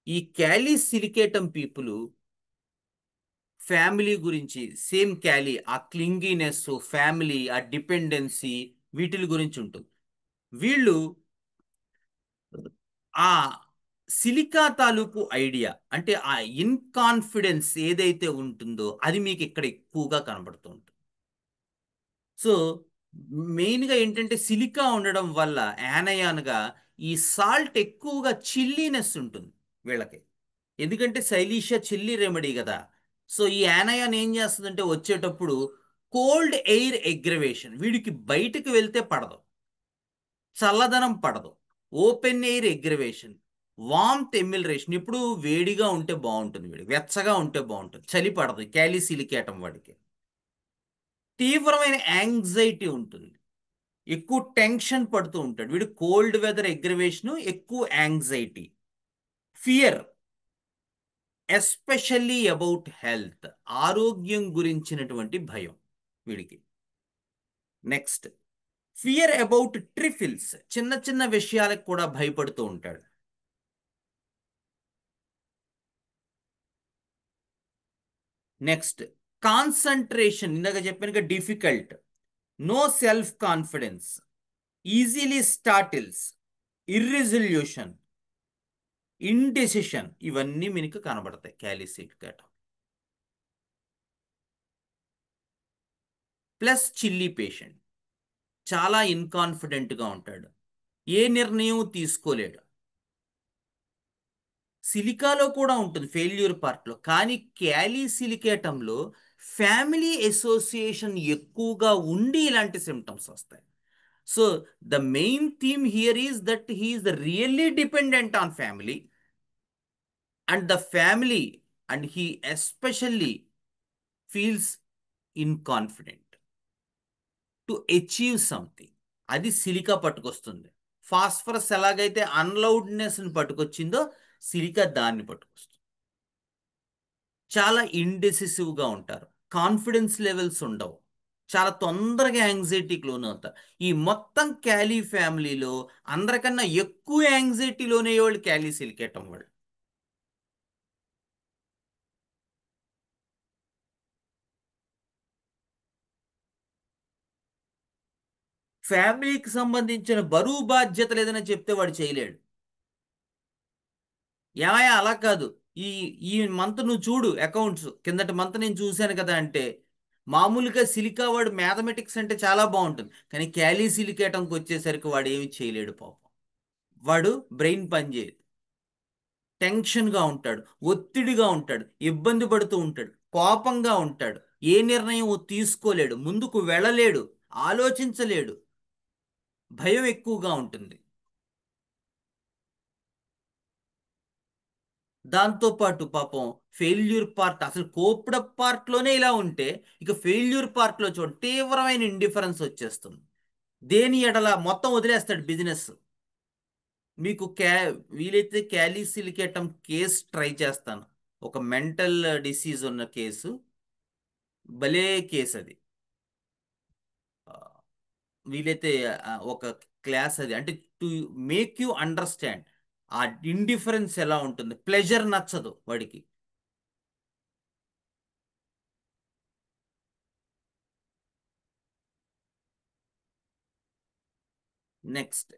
ఈ క్యాలిసిలికేటం పీపుల్ ఫ్యామిలీ గురించి, సేమ్ క్యాలీ, ఆ క్లింగినెస్, ఫ్యామిలీ, ఆ డిపెండెన్సీ, వీటిల గురించి ఉంటుంది. వీళ్ళు ఆ సిలికా తాలూకు ఐడియా అంటే ఆ ఇన్కాన్ఫిడెన్స్ ఏదైతే ఉంటుందో అది మీకు ఇక్కడ ఎక్కువగా కనబడుతూ ఉంటుంది. సో మెయిన్గా ఏంటంటే సిలికా ఉండడం వల్ల యానయాన్గా ఈ సాల్ట్ ఎక్కువగా చిల్లీనెస్ ఉంటుంది వీళ్ళకి. ఎందుకంటే సైలీషియా చిల్లీ రెమెడీ కదా. సో ఈ యానయాన్ ఏం చేస్తుందంటే వచ్చేటప్పుడు కోల్డ్ ఎయిర్ ఎగ్రవేషన్, వీడికి బయటకు వెళ్తే పడదు, చల్లదనం పడదు. ఓపెన్ ఎయిర్ ఎగ్రవేషన్, వామ్త్ ఎమిలరేషన్, ఇప్పుడు వేడిగా ఉంటే బాగుంటుంది, వీడికి వెచ్చగా ఉంటే బాగుంటుంది, చలి పడదు క్యాలిసిలికేటం వాడికి. తీవ్రమైన యాంగ్జైటీ ఉంటుంది, ఎక్కువ టెన్షన్ పడుతూ ఉంటాడు వీడు, కోల్డ్ వెదర్ ఎగ్రవేషన్, ఎక్కువ anxiety, fear especially about health, ఆరోగ్యం గురించినటువంటి భయం వీడికి. నెక్స్ట్, ఫియర్ అబౌట్ ట్రిఫిల్స్, చిన్న చిన్న విషయాలకు కూడా భయపడుతూ ఉంటాడు. నెక్స్ట్, కాన్సంట్రేషన్, ఇందాక చెప్పాను difficult, no self confidence, easily startles, irresolution, indecision, ఇవన్నీ మీకు కనబడతాయి క్యాలిసిలికేటం. ప్లస్ చిల్లీ పేషెంట్, చాలా ఇన్కాన్ఫిడెంట్గా ఉంటాడు, ఏ నిర్ణయం తీసుకోలేడు. సిలికాలో కూడా ఉంటుంది ఫెయిల్యూర్ పార్ట్లో, కానీ క్యాలిసిలికేటంలో ఫ్యామిలీ అసోసియేషన్ ఎక్కువగా ఉండి ఇలాంటి సిమ్టమ్స్ వస్తాయి. So the main theme here is that he is really dependent on family, and the family and he especially feels inconfident to achieve something. అది సిలికా పట్టుకొస్తుంది. ఫాస్ఫరస్ ఎలాగైతే అన్లౌడ్నెస్ని పట్టుకొచ్చిందో సిలికా దాన్ని పట్టుకొస్తుంది. చాలా ఇండెసిసివ్గా ఉంటారు, కాన్ఫిడెన్స్ లెవెల్స్ ఉండవు, చాలా తొందరగా యాంగ్జైటీకి లోన్ అవుతారు. ఈ మొత్తం క్యాలీ ఫ్యామిలీలో అందరికన్నా ఎక్కువ యాంగ్జైటీ లోనయ్యే వాళ్ళు క్యాలీ సిలికేటం వాళ్ళు. ఫ్యామిలీకి సంబంధించిన బరువు బాధ్యతలు ఏదైనా చెప్తే వాడు చేయలేడు. ఏమయ్యా అలా కాదు, ఈ ఈ మంత్ నువ్వు చూడు అకౌంట్స్, కిందటి మంత్ నేను చూశాను కదా అంటే, మామూలుగా సిలికా వాడు మ్యాథమెటిక్స్ అంటే చాలా బాగుంటుంది, కానీ క్యాలీ సిలికేటంకి వచ్చేసరికి వాడు ఏమి చేయలేడు పాపం. వాడు బ్రెయిన్ పనిచేయదు, టెన్షన్గా ఉంటాడు, ఒత్తిడిగా ఉంటాడు, ఇబ్బంది పడుతూ ఉంటాడు, కోపంగా ఉంటాడు, ఏ నిర్ణయం తీసుకోలేడు, ముందుకు వెళ్ళలేడు, ఆలోచించలేడు, భయం ఎక్కువగా ఉంటుంది. దాంతోపాటు పాపం ఫెయిల్యూర్ పార్ట్, అసలు కోప్డప్ పార్ట్లోనే ఇలా ఉంటే ఇక ఫెయిల్యూర్ పార్ట్లో చూడండి తీవ్రమైన ఇండిఫరెన్స్ వచ్చేస్తుంది. దేని ఎడల మొత్తం వదిలేస్తాడు బిజినెస్. మీకు వీలైతే క్యాలిసిలికేటం కేసు ట్రై చేస్తాను, ఒక మెంటల్ డిసీజ్ ఉన్న కేసు, భలే కేసు అది. ఆ, వీలైతే ఒక క్లాస్ అది, అంటే టు మేక్ యూ అండర్స్టాండ్ ఆ ఇండిఫరెన్స్ ఎలా ఉంటుంది, ప్లెజర్ నచ్చదు వాడికి. నెక్స్ట్,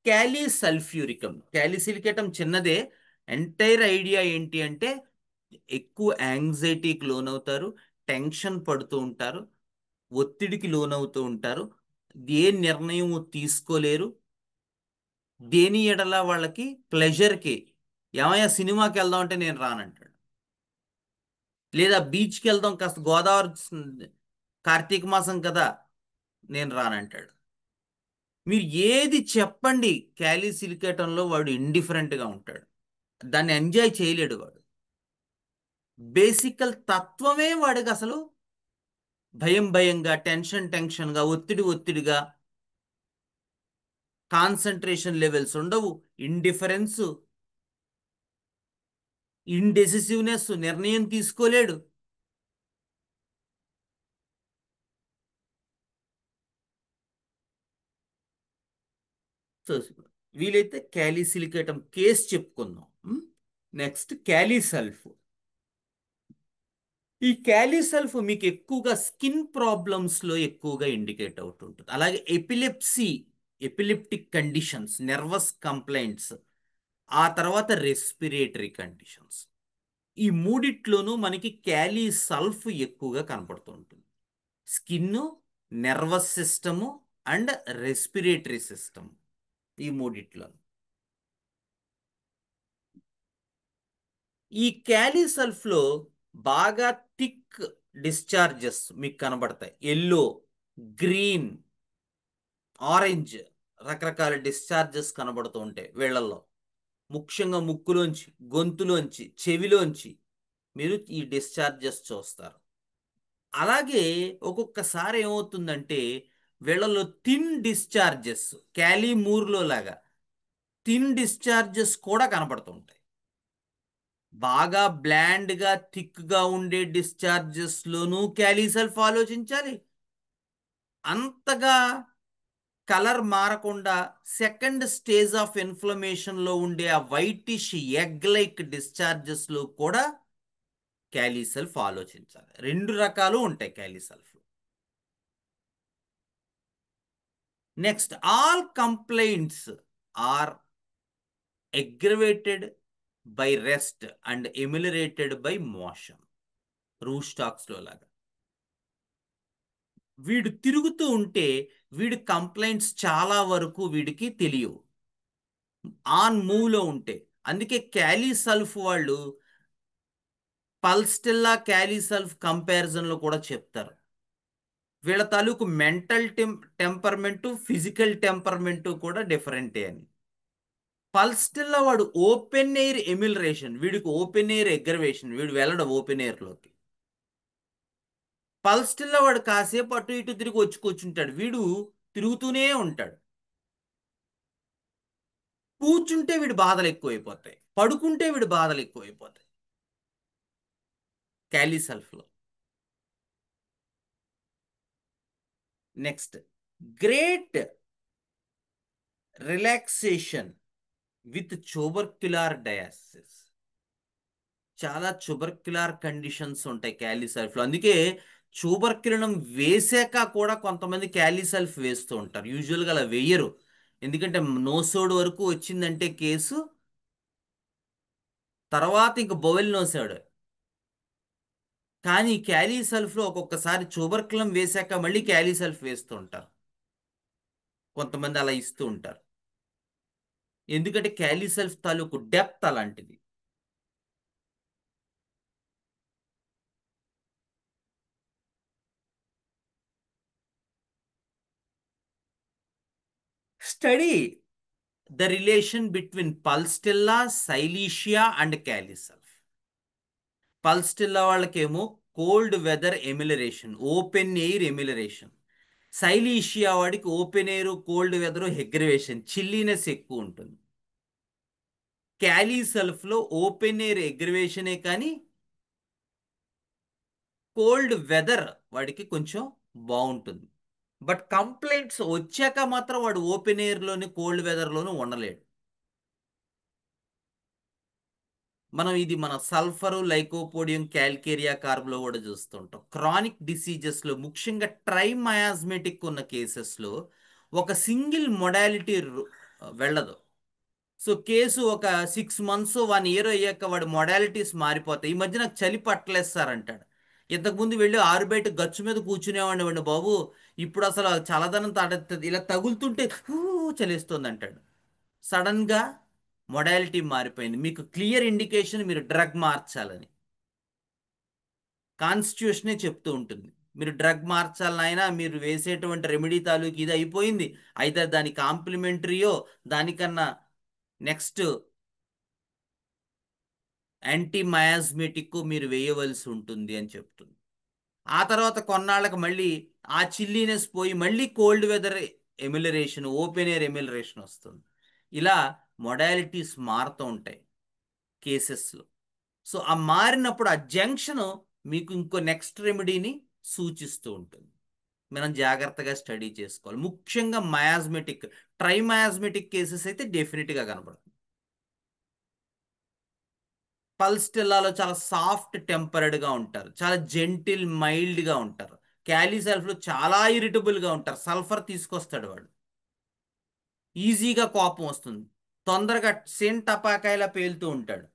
క్యాలీ సల్ఫ్యూరికం, క్యాలిసిలికేటం చిన్నదే. ఎంటైర్ ఐడియా ఏంటి అంటే ఎక్కువ యాంగ్జైటీకి లోనవుతారు, టెన్షన్ పడుతూ ఉంటారు, ఒత్తిడికి లోనవుతూ ఉంటారు, ఏ నిర్ణయం తీసుకోలేరు, దేని ఎడల వాళ్ళకి ప్లెజర్కి, ఏమయ్యా సినిమాకి వెళ్దాం అంటే నేను రానంటాడు, లేదా బీచ్కి వెళ్దాం కాస్త గోదావరి కార్తీక మాసం కదా నేను రానంటాడు. మీరు ఏది చెప్పండి క్యాలిసిలికేటంలో వాడు ఇండిఫరెంట్గా ఉంటాడు, దాన్ని ఎంజాయ్ చేయలేడు వాడు. బేసికల్ తత్వమే వాడికి అసలు భయం భయంగా, టెన్షన్ టెన్షన్గా, ఒత్తిడి ఒత్తిడిగా, కాన్సన్ట్రేషన్ లెవెల్స్ ఉండవు, ఇండిఫరెన్స్, ఇండెసిసివ్నెస్, నిర్ణయం తీసుకోలేడు. సో వీలైతే క్యాలిసిలికేటం కేస్ చెప్పుకుందాం. నెక్స్ట్, క్యాలిసల్ఫ్. ఈ క్యాలిసల్ఫ్ మీకు ఎక్కువగా స్కిన్ ప్రాబ్లమ్స్లో ఎక్కువగా ఇండికేట్ అవుతుంటుంది, అలాగే ఎపిలెప్సీ, ఎపిలిప్టిక్ కండిషన్స్, నర్వస్ కంప్లైంట్స్, ఆ తర్వాత రెస్పిరేటరీ కండిషన్స్, ఈ మూడిట్లోనూ మనకి క్యాలీ సల్ఫ్ ఎక్కువగా కనపడుతూ ఉంటుంది. Skin, nervous system, and respiratory system. ఈ మూడిట్లో ఈ క్యాలీసల్ఫ్లో బాగా థిక్ డిశ్చార్జెస్ మీకు కనబడతాయి. ఎల్లో, గ్రీన్, ఆరెంజ్ రకరకాల డిశ్చార్జెస్ కనబడుతూ ఉంటాయి వీళ్ళల్లో. ముఖ్యంగా ముక్కులోంచి, గొంతులోంచి, చెవిలోంచి మీరు ఈ డిశ్చార్జెస్ చూస్తారు. అలాగే ఒక్కొక్కసారి ఏమవుతుందంటే వీళ్ళలో థిన్ డిశ్చార్జెస్, క్యాలీమూర్లో లాగా థిన్ డిశ్చార్జెస్ కూడా కనపడుతుంటాయి. బాగా బ్లాండ్గా థిక్గా ఉండే డిశ్చార్జెస్లోనూ క్యాలీసల్ఫ్ ఆలోచించాలి. అంతగా కలర్ మారకుండా సెకండ్ స్టేజ్ ఆఫ్ ఇన్ఫ్లమేషన్లో ఉండే ఆ వైటిష్ ఎగ్ లైక్ డిశ్చార్జెస్లో కూడా క్యాలీసల్ఫ్ ఆలోచించాలి. రెండు రకాలు ఉంటాయి kali sulph. Next, all complaints are aggravated by rest and ameliorated by motion. రూస్టాక్స్లో లాగా వీడు తిరుగుతూ ఉంటే వీడి కంప్లైంట్స్ చాలా వరకు వీడికి తెలియవు, ఆన్ మూవ్లో ఉంటే. అందుకే క్యాలీసల్ఫ్ వాళ్ళు పల్స్టిల్లా క్యాలీసల్ఫ్ కంపారిజన్లో కూడా చెప్తారు. వీళ్ళ తాలూకు మెంటల్ టెంపర్మెంటు, ఫిజికల్ టెంపర్మెంటు కూడా డిఫరెంటే అని. పల్స్టిల్లా వాడు ఓపెన్ ఎయిర్ ఎమిలరేషన్, వీడికి ఓపెన్ ఎయిర్ ఎగ్రవేషన్, వీడు వెళ్ళడు ఓపెన్ ఎయిర్లోకి. పల్స్టిల్లా వాడు కాసేపు అటు ఇటు తిరిగి వచ్చి కూర్చుంటాడు, వీడు తిరుగుతూనే ఉంటాడు. కూర్చుంటే వీడి బాధలు ఎక్కువైపోతాయి, పడుకుంటే వీడి బాధలు ఎక్కువైపోతాయి క్యాలీసల్ఫ్లో. Next, great relaxation with tubercular diathesis. చాలా ట్యూబర్క్యులర్ కండిషన్స్ ఉంటాయి క్యాలీసల్ఫ్లో. అందుకే ట్యూబర్క్యులనం వేసాక కూడా కొంతమంది క్యాలీసల్ఫ్ వేస్తూ ఉంటారు. యూజువల్గా అలా వేయరు, ఎందుకంటే నోసోడ్ వరకు వచ్చిందంటే కేసు, తర్వాత ఇంక బొవెల్ నోసాడు. కానీ క్యాలీసల్ఫ్లో ఒక్కొక్కసారి ట్యూబర్క్యులం వేశాక మళ్ళీ క్యాలీసల్ఫ్ వేస్తూ ఉంటారు, కొంతమంది అలా ఇస్తూ ఉంటారు. ఎందుకంటే క్యాలీసల్ఫ్ తాలూకు డెప్త్ అలాంటిది. Study the relation between pulsatilla, silicea and kali sulph. Pulsatilla వాళ్ళకేమో cold weather amelioration, open air amelioration. Silicea వాడికి open air, cold weather aggravation, chilliness ఎక్కువ ఉంటుంది. క్యాలీసల్ఫ్లో ఓపెన్ ఎయిర్ ఎగ్రవేషనే కానీ కోల్డ్ వెదర్ వాడికి కొంచెం బాగుంటుంది. బట్ కంప్లైంట్స్ వచ్చాక మాత్రం వాడు ఓపెన్ ఎయిర్లోని కోల్డ్ వెదర్లోనూ ఉండలేడు. మనం ఇది మన సల్ఫరు, లైకోపోడియం, క్యాల్కేరియా కార్బ్లో కూడా చూస్తుంటాం. క్రానిక్ డిసీజెస్లో ముఖ్యంగా ట్రైమయాస్మెటిక్ ఉన్న కేసెస్లో ఒక సింగిల్ మొడాలిటీ వెళ్ళదు. సో కేసు ఒక 6 months 1 year అయ్యాక వాడు మొడాలిటీస్ మారిపోతాయి. ఈ మధ్య నాకు చలి పట్టలేస్తారంటాడు. ఇంతకుముందు వెళ్ళి ఆరు బయట గచ్చు మీద కూర్చునేవాడిని వాడిని బాబు, ఇప్పుడు అసలు చల్లదనం తడుతుంది, ఇలా తగులుతుంటే చలిస్తుంది అంటాడు. సడన్గా మొడాలిటీ మారిపోయింది, మీకు క్లియర్ ఇండికేషన్ మీరు డ్రగ్ మార్చాలని. కాన్స్టిట్యూషనే చెప్తూ ఉంటుంది మీరు డ్రగ్ మార్చాలని. అయినా మీరు వేసేటువంటి రెమెడీ తాలూకు ఇది అయిపోయింది, అయితే దాని కాంప్లిమెంటరీయో దానికన్నా నెక్స్ట్ యాంటీ మయాస్మెటిక్ మీరు వేయవలసి ఉంటుంది అని చెప్తుంది. ఆ తర్వాత కొన్నాళ్ళకి మళ్ళీ ఆ చిల్లీనెస్ పోయి మళ్ళీ cold weather amelioration, open air ఎమిలరేషన్ వస్తుంది. ఇలా మొడాలిటీస్ మారుతూ ఉంటాయి కేసెస్లో. సో ఆ మారినప్పుడు ఆ జంక్షన్ మీకు ఇంకో నెక్స్ట్ రెమెడీని సూచిస్తూ ఉంటుంది. మనం జాగ్రత్తగా స్టడీ చేసుకోవాలి. ముఖ్యంగా మయాస్మెటిక్, ట్రైమయాస్మెటిక్ కేసెస్ అయితే డెఫినెట్గా కనబడుతుంది. పల్స్టెల్లాలో చాలా సాఫ్ట్ టెంపర్డ్గా ఉంటారు, చాలా జెంటిల్ మైల్డ్గా ఉంటారు. క్యాలీసల్ఫ్లో చాలా ఇరిటబుల్గా ఉంటారు, సల్ఫర్ తీసుకొస్తాడు వాడు, ఈజీగా కోపం వస్తుంది, తొందరగా సేన్ టపాకాయలా పేలుతూ ఉంటాడు.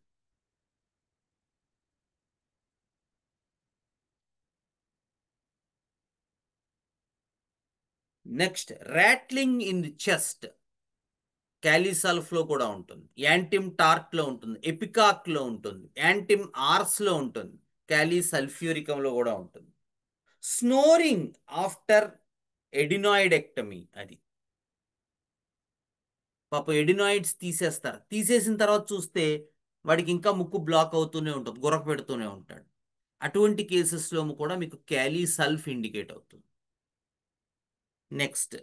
Next rattling in the chest, kali sulph లో కూడా ఉంటుంది, యాంటిమ్ టార్ట్ లో ఉంటుంది, ఎపికాక్ లో ఉంటుంది, యాంటిమ్ ఆర్స్ లో ఉంటుంది, క్యాలీసల్ఫ్యూరికం లో కూడా ఉంటుంది. స్నోరింగ్ ఆఫ్టర్ ఎడినాయిడెక్టమీ, అది పాప ఎడినాయిడ్స్ తీసేస్తారు, తీసేసిన తర్వాత చూస్తే వాడికి ఇంకా ముక్కు బ్లాక్ అవుతూనే ఉంటుంది, గురక పెడుతూనే ఉంటాడు. అటువంటి కేసెస్లో కూడా మీకు క్యాలీ సల్ఫ్ ఇండికేట్ అవుతుంది. నెక్స్ట్,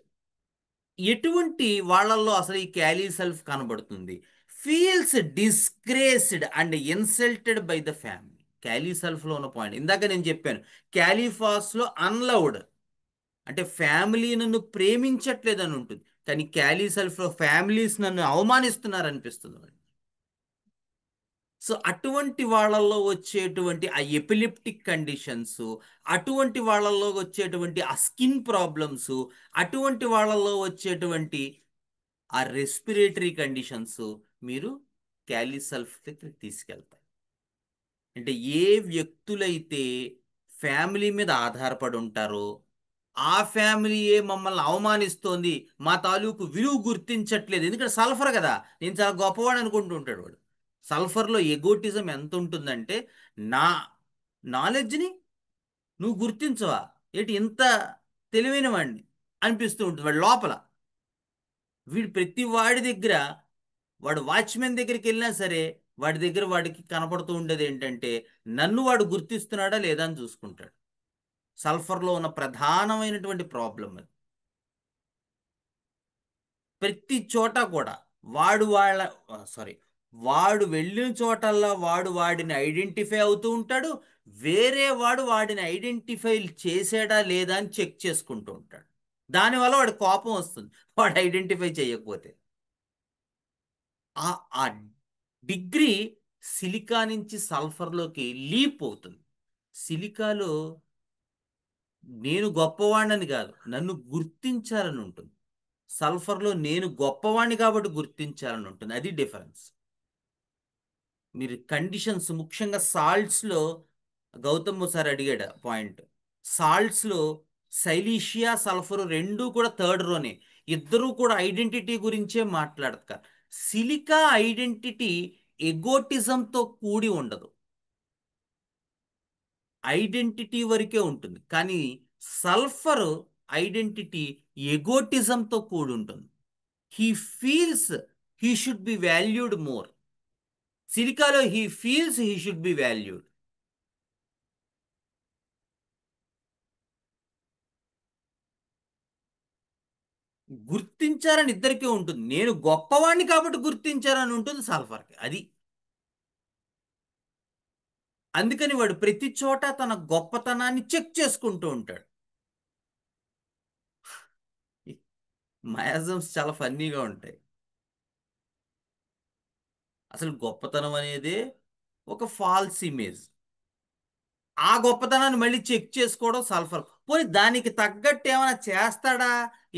ఎటువంటి వాళ్ళల్లో అసలు ఈ క్యాలీ సల్ఫ్ కనబడుతుంది? Feels disgraced and insulted by the family. Kali సల్ఫ్లో ఉన్న పాయింట్ ఇందాక నేను చెప్పాను, క్యాలీఫాస్లో అన్లవ్డ్ అంటే ఫ్యామిలీ నన్ను ప్రేమించట్లేదని ఉంటుంది, కానీ క్యాలీ సల్ఫ్లో ఫ్యామిలీస్ నన్ను అవమానిస్తున్నారు అనిపిస్తుంది. సో అటువంటి వాళ్ళల్లో వచ్చేటువంటి ఆ ఎపిలిప్టిక్ కండిషన్స్, అటువంటి వాళ్ళల్లో వచ్చేటువంటి ఆ స్కిన్ ప్రాబ్లమ్స్, అటువంటి వాళ్ళల్లో వచ్చేటువంటి ఆ రెస్పిరేటరీ కండిషన్స్ మీరు క్యాలిసల్ఫ్ దగ్గరికి తీసుకెళ్తారు. అంటే ఏ వ్యక్తులైతే ఫ్యామిలీ మీద ఆధారపడి ఉంటారో, ఆ ఫ్యామిలీయే మమ్మల్ని అవమానిస్తోంది, మా తాలూకు విలువ గుర్తించట్లేదు, ఎందుకంటే సల్ఫర్ కదా, నేను చాలా గొప్పవాడు అనుకుంటూ ఉంటాడు వాడు. సల్ఫర్లో ఎగోటిజం ఎంత ఉంటుందంటే, నా నాలెడ్జ్ని నువ్వు గుర్తించవా, ఏంటి ఇంత తెలివైన వాడిని అనిపిస్తూ ఉంటుంది వాడు లోపల. వీడు ప్రతి వాడి దగ్గర, వాడు వాచ్మెన్ దగ్గరికి వెళ్ళినా సరే వాడి దగ్గర వాడికి కనపడుతూ ఉండేది ఏంటంటే, నన్ను వాడు గుర్తిస్తున్నాడా లేదా అని చూసుకుంటాడు. సల్ఫర్లో ఉన్న ప్రధానమైనటువంటి ప్రాబ్లం అది. ప్రతి చోట కూడా వాడు వాళ్ళ సారీ వాడు వెళ్ళిన చోటల్లా వాడు వాడిని ఐడెంటిఫై అవుతూ ఉంటాడు, వేరే వాడు వాడిని ఐడెంటిఫై చేసాడా లేదా అని చెక్ చేసుకుంటూ ఉంటాడు. దానివల్ల వాడి కోపం వస్తుంది వాడు ఐడెంటిఫై చేయకపోతే. ఆ ఆ డిగ్రీ సిలికా నుంచి సల్ఫర్లోకి లీప్ అవుతుంది. సిలికాలో నేను గొప్పవాడిని కాదు, నన్ను గుర్తించాలని ఉంటుంది. సల్ఫర్లో నేను గొప్పవాణ్ణి కాబట్టి గుర్తించాలని ఉంటుంది, అది డిఫరెన్స్. మీరు కండిషన్స్ ముఖ్యంగా సాల్ట్స్లో, గౌతమ్ సార్ అడిగాడు పాయింట్, సాల్ట్స్లో సైలీషియా సల్ఫర్ రెండూ కూడా థర్డ్ రోనే, ఇద్దరూ కూడా ఐడెంటిటీ గురించే మాట్లాడతారు. సిలికా ఐడెంటిటీ ఎగోటిజంతో కూడి ఉండదు, ఐడెంటిటీ వరకే ఉంటుంది, కానీ సల్ఫర్ ఐడెంటిటీ ఎగోటిజంతో కూడి ఉంటుంది. He feels he should be valued more. సిలికాలో he feels he should be valued. గుర్తించారని ఇద్దరికీ ఉంటుంది, నేను గొప్పవాణ్ణి కాబట్టి గుర్తించారని ఉంటుంది సల్ఫర్కి, అది. అందుకని వాడు ప్రతి చోట తన గొప్పతనాన్ని చెక్ చేసుకుంటూ ఉంటాడు. మయాజమ్స్ చాలా ఫన్నీగా ఉంటాయి. అసలు గొప్పతనం అనేది ఒక ఫాల్స్ ఇమేజ్, ఆ గొప్పతనాన్ని మళ్ళీ చెక్ చేసుకోవడం సల్ఫర్. పోనీ దానికి తగ్గట్టు ఏమైనా చేస్తాడా?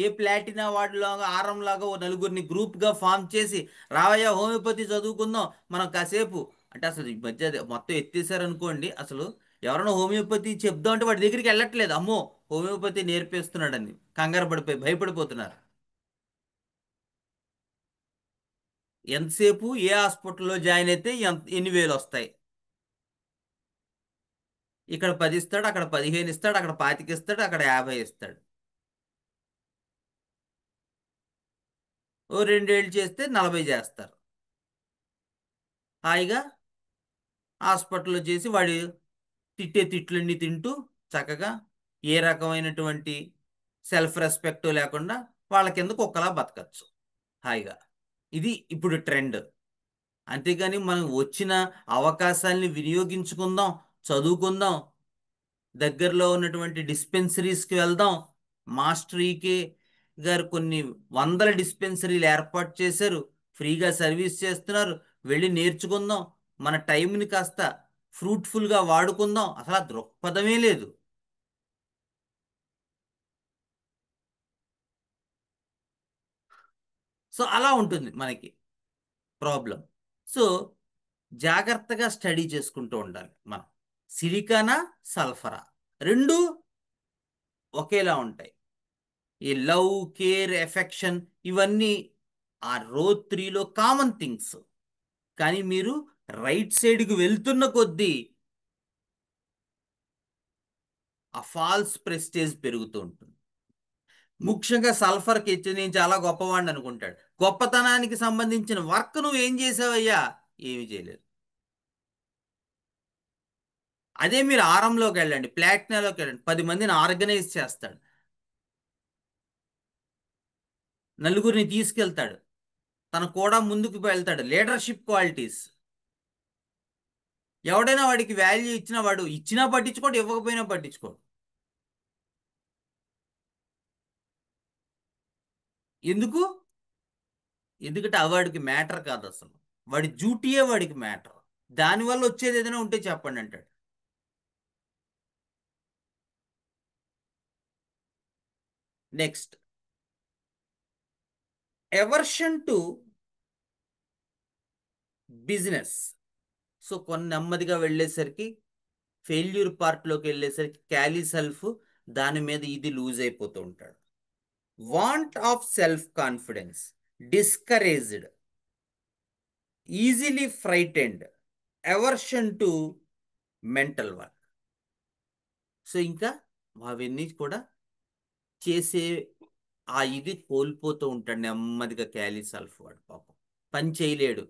ఏ ప్లాటినా వాడిలాగా ఆరంలాగా ఓ నలుగురిని గ్రూప్గా ఫామ్ చేసి, రావయ్య హోమియోపతి చదువుకుందాం మనం కాసేపు అంటే, అసలు ఈ మధ్య మొత్తం ఎత్తేసారనుకోండి, అసలు ఎవరైనా హోమియోపతి చెప్దాం అంటే వాడి దగ్గరికి వెళ్ళట్లేదు, అమ్మో హోమియోపతి నేర్పేస్తున్నాడని కంగారు పడిపోయి భయపడిపోతున్నారు. ఎంతసేపు ఏ హాస్పిటల్లో జాయిన్ అయితే ఎన్ని వేలు వస్తాయి, ఇక్కడ 10 ఇస్తాడు, అక్కడ 15 ఇస్తాడు, అక్కడ 25 ఇస్తాడు, అక్కడ 50 ఇస్తాడు. ఓ 2 ఏళ్ళు చేస్తే 40 చేస్తారు. హాయిగా హాస్పిటల్లో చేసి వాడి తిట్టే తిట్లన్నీ తింటూ చక్కగా ఏ రకమైనటువంటి సెల్ఫ్ రెస్పెక్ట్ లేకుండా వాళ్ళ కింద కుక్కలా బతకచ్చు హాయిగా. ఇది ఇప్పుడు ట్రెండ్. అంతేగాని మనం వచ్చిన అవకాశాలని వినియోగించుకుందాం, చదువుకుందాం, దగ్గరలో ఉన్నటువంటి డిస్పెన్సరీస్కి వెళ్దాం. మాస్టర్ ఈకే గారు కొన్ని వందల డిస్పెన్సరీలు ఏర్పాటు చేశారు, ఫ్రీగా సర్వీస్ చేస్తున్నారు, వెళ్ళి నేర్చుకుందాం, మన టైంని కాస్త ఫ్రూట్ఫుల్గా వాడుకుందాం, అసలు ఆ దృక్పథమే లేదు. సో అలా ఉంటుంది మనకి ప్రాబ్లం. సో జాగ్రత్తగా స్టడీ చేసుకుంటూ ఉండాలి మనం. సిలికానా సల్ఫరా రెండు ఒకేలా ఉంటాయి, ఈ లవ్, కేర్, ఎఫెక్షన్, ఇవన్నీ ఆ రో త్రీలో కామన్ థింగ్స్. కానీ మీరు రైట్ సైడ్కి వెళ్తున్న కొద్దీ ఆ ఫాల్స్ ప్రెస్టేజ్ పెరుగుతూ ఉంటుంది. ముఖ్యంగా సల్ఫర్కి ఇచ్చి నేను చాలా గొప్పవాడిని అనుకుంటాడు. గొప్పతనానికి సంబంధించిన వర్క్ నువ్వు ఏం చేసావయ్యా? ఏమి చేయలేదు. అదే మీరు ఆరంలోకి వెళ్ళండి, ప్లాటినాలోకి వెళ్ళండి, 10 మందిని ఆర్గనైజ్ చేస్తాడు, నలుగురిని తీసుకెళ్తాడు, తన కూడా ముందుకు వెళ్తాడు, లీడర్షిప్ క్వాలిటీస్. ఎవడైనా వాడికి వాల్యూ ఇచ్చినా, వాడు ఇచ్చినా పట్టించుకోడు, ఇవ్వకపోయినా పట్టించుకోడు. ఎందుకు? ఎందుకంటే ఆ వాడికి మ్యాటర్ కాదు అసలు, వాడి డ్యూటీయే వాడికి మ్యాటర్. దానివల్ల వచ్చేది ఏదైనా ఉంటే చెప్పండి అంటాడు. Next, aversion to business. So కొన్ని నెమ్మదిగా వెళ్ళేసరికి, ఫెయిల్యూర్ పార్ట్లోకి వెళ్ళేసరికి క్యాలీ సెల్ఫ్ దాని మీద ఇది లూజ్ అయిపోతూ ఉంటాడు. Want of self confidence, discouraged, easily frightened, aversion to mental work. So ఇంకా అవన్నీ కూడా చేసే ఆ ఇది కోల్పోతూ ఉంటాడు నెమ్మదిగా. క్యాలీ సెల్ఫ్ వాడు పాపం పని చేయలేడు,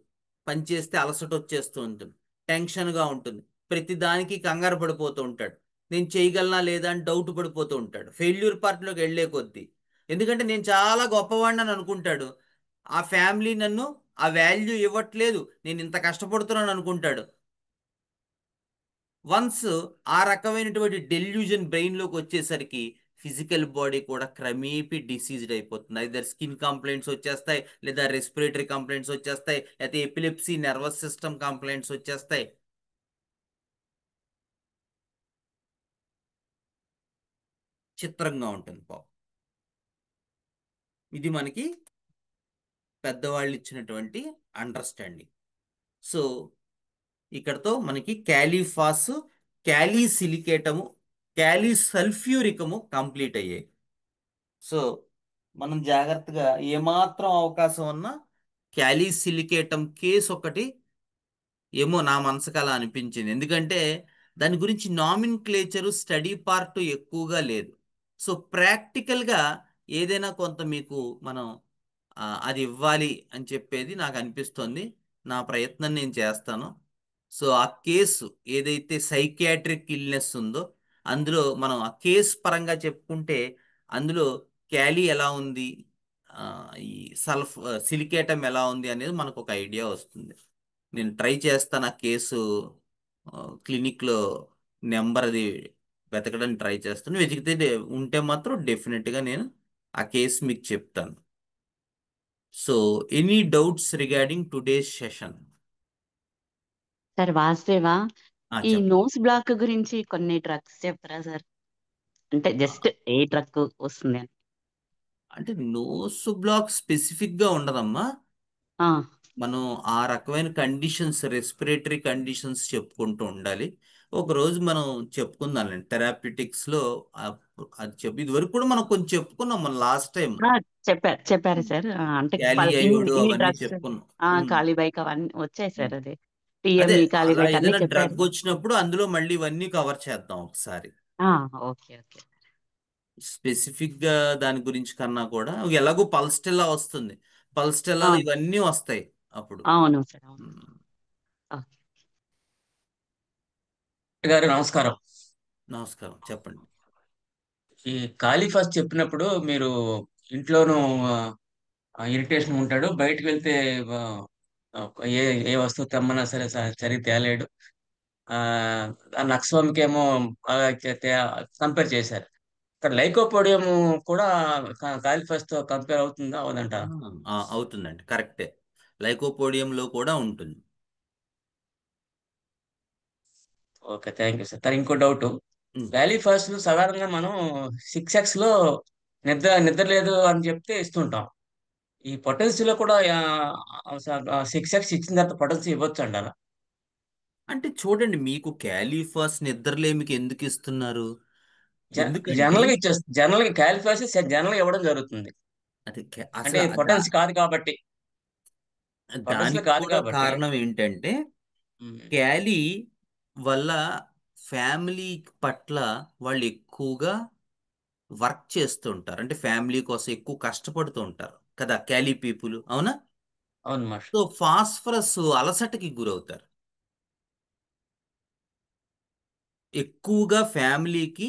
పని చేస్తే అలసట వచ్చేస్తూ ఉంటుంది, టెన్షన్గా ఉంటుంది, ప్రతి దానికి కంగారు పడిపోతూ ఉంటాడు, నేను చేయగలనా లేదా అని డౌట్ పడిపోతూ ఉంటాడు ఫెయిల్యూర్ పార్ట్లోకి వెళ్ళే కొద్దీ. ఎందుకంటే నేను చాలా గొప్పవాడిని అని అనుకుంటాడు, ఆ ఫ్యామిలీ నన్ను ఆ వాల్యూ ఇవ్వట్లేదు, నేను ఇంత కష్టపడుతున్నాను అనుకుంటాడు. వన్స్ ఆ రకమైనటువంటి డెల్యూజన్ బ్రెయిన్లోకి వచ్చేసరికి ఫిజికల్ బాడీ కూడా క్రమేపీ డిసీజ్డ్ అయిపోతుంది. అయితే స్కిన్ కంప్లైంట్స్ వచ్చేస్తాయి, లేదా రెస్పిరేటరీ కంప్లైంట్స్ వచ్చేస్తాయి, అయితే ఎపిలెప్సీ, నర్వస్ సిస్టమ్ కంప్లైంట్స్ వచ్చేస్తాయి. చిత్రంగా ఉంటుంది పాపం. ఇది మనకి పెద్దవాళ్ళు ఇచ్చినటువంటి అండర్స్టాండింగ్. సో ఇక్కడతో మనకి క్యాలీఫాస్, క్యాలీసిలికేటము, క్యాలీసల్ఫ్యూరికము కంప్లీట్ అయ్యాయి. సో మనం జాగ్రత్తగా ఏమాత్రం అవకాశం ఉన్నా క్యాలీసిలికేటం కేసు ఒకటి ఏమో నా మనసుకు అలా అనిపించింది. ఎందుకంటే దాని గురించి నామిన్క్లేచరు స్టడీ పార్ట్ ఎక్కువగా లేదు. సో ప్రాక్టికల్గా ఏదైనా కొంత మీకు మనం అది ఇవ్వాలి అని చెప్పేది నాకు అనిపిస్తుంది. నా ప్రయత్నం నేను చేస్తాను. సో ఆ కేసు ఏదైతే సైకియాట్రిక్ ఇల్నెస్ ఉందో, అందులో మనం ఆ కేసు పరంగా చెప్పుకుంటే అందులో క్యాలీ ఎలా ఉంది, ఆ, ఈ సిలికేటం ఎలా ఉంది అనేది మనకు ఒక ఐడియా వస్తుంది. నేను ట్రై చేస్తాను ఆ కేసు క్లినిక్లో నెంబర్ అది వెతకడానికి ట్రై చేస్తాను. వెతికితే ఉంటే మాత్రం డెఫినెట్గా నేను ఆ కేసు మీకు చెప్తాను. So any doubts regarding today's session? Sir Vasudeva, ఈ చెప్పండి. నోస్ బ్లాక్ గురించి కొన్ని డ్రగ్స్ చెప్తారా సార్? అంటే జస్ట్ ఏ డ్రగ్ వస్తుంది అని. అంటే నోస్ బ్లాక్ స్పెసిఫిక్గా ఉండదమ్మా. ఆ, మనం ఆ రకమైన కండిషన్స్, రెస్పిరేటరీ కండిషన్స్ చెప్పుకుంటూ ఉండాలి. ఒకరోజు మనం చెప్పుకుందాం థెరాప్యూటిక్స్లో. అది చెప్పి ఇది వరకు కూడా మనం కొంచెం చెప్పుకున్నాం మన లాస్ట్ టైం. ఆ, చెప్పారు సార్. అంటే క్యాలీ ఇన్ని అయోడు ఇన్ని అవన్నీ డ్రగ్స్, చెప్పుకున్నాం. ఖాళీ బైక్ అవన్నీ వచ్చాయి ఉమ్. సార్. అది అదే టిఎంఈ, ఖాళీ అలా బైక్ అన్ని ఏదైనా చెప్పారు. డ్రగ్ వచ్చినప్పుడు అందులో మళ్ళీ ఇవన్నీ కవర్ చేద్దాం ఒకసారి. ఆ, ఓకే ఓకే. స్పెసిఫిక్ గా దాని గురించి కన్నా కూడా ఎలాగో పల్స్టెల్లా వస్తుంది, పల్స్టెల్లాలో అవును, ఇవన్నీ వస్తాయి అప్పుడు. అవును సార్, అవును. ఉమ్. ఓకే. గారు నమస్కారం. నమస్కారం, చెప్పండి. ఈ ఖాళీ ఫస్ట్ చెప్పినప్పుడు మీరు ఇంట్లోనూ ఇరిటేషన్ ఉంటాడు, బయటకు వెళ్తే ఆ, ఆ, ఏ ఏ వస్తువు తెమ్మన్నా సరే సరిగ్గా తేలేడు. ఆ ఆ నక్స్వామికి ఏమో కంపేర్ చేశారు. ఇక్కడ లైకోపోడియం కూడా ఖాళీ ఫస్ట్ తో కంపేర్ అవుతుందా అవదంట? అవుతుందండి, కరెక్టే. లైకోపోడియంలో కూడా ఉంటుంది. Okay, thank you sir. తర్వాత ఇంకో డౌట్. వ్యాలీ చెప్పండి. ఫస్ట్ సాధారణంగా మనం 6x లో నిద్ర లేదు అని చెప్తే ఇస్తుంటాం. ఈ పొటెన్సీలో కూడా 6x ఇచ్చిన తర్వాత పొటెన్సీ ఇవ్వచ్చు అంటారా? అంటే చూడండి, మీకు క్యాలీఫాస్ నిద్రలేమికి ఎందుకు ఇస్తున్నారు? ఎందుకంటే జనరల్ గా ఇచ్చేస్తుంది. జనరల్ గా క్యాలిఫాస్ జనరల్ గా ఇవ్వడం జరుగుతుంది. అది అంటే అసలు పొటెన్స్ కాదు కాబట్టి, పొటెన్స్ లో దానికి కాదు కూడా కాబట్టి. కారణం ఏంటంటే ఉమ్, క్యాలీ వల్ల ఫ్యామిలీ పట్ల వాళ్ళు ఎక్కువగా వర్క్ చేస్తూ ఉంటారు. అంటే ఫ్యామిలీ కోసం ఎక్కువ కష్టపడుతూ ఉంటారు కదా క్యాలీ పీపుల్, అవునా? అవును మాస్టర్. సో ఫాస్ఫరస్ అలసటకి గురవుతారు. ఎక్కువగా ఫ్యామిలీకి